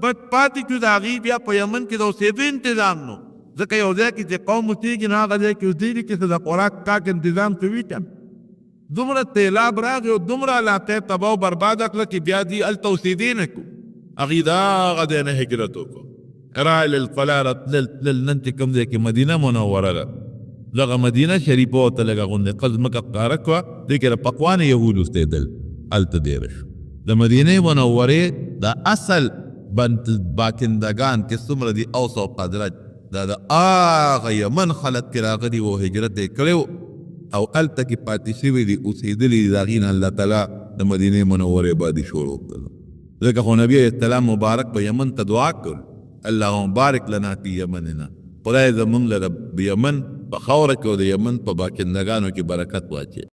بد پاتې شو د هغې بیا په یمن کې د اوسېدو انتظام نو ځکه یو ځای کې چې قوم اوسېږي نو هغه ځای کې اوسېږي چې د خوراک کاک انتظام کوي که دومره تیلاب راغی او دومره علاقه تباه او برباده کړه چې بیا دې هلته اوسېدی نه کړو هغې د هغه ځای نه هجرت وکړو رایل القلاره تلل نن چې کوم ځای کې مدینه منوره ده دغه مدینه شریفه ورته لږه غوندې ځمکه ښکاره کړه دې کې د پقوانې یهود اوسېدل هلته دېره شو. د مدینې منورې د اصل باکندګان چې څومره دي اوس او خزرج دا د هغه یمن خلک کې راغلي و هجرت یې کړی او هلته کې پاتې شوي دي اوسېدلي دي د هغې نه الله تعالی د مدینې منورې بادي شروع کړل ځکه خو نبي علیه السلام مبارک په یمن ته دعا کړ اللهم بارک لنا فی یمننا خدای زمونږ له د یمن په خاوره کې او د یمن په باکندګانو کې برکت واچوي.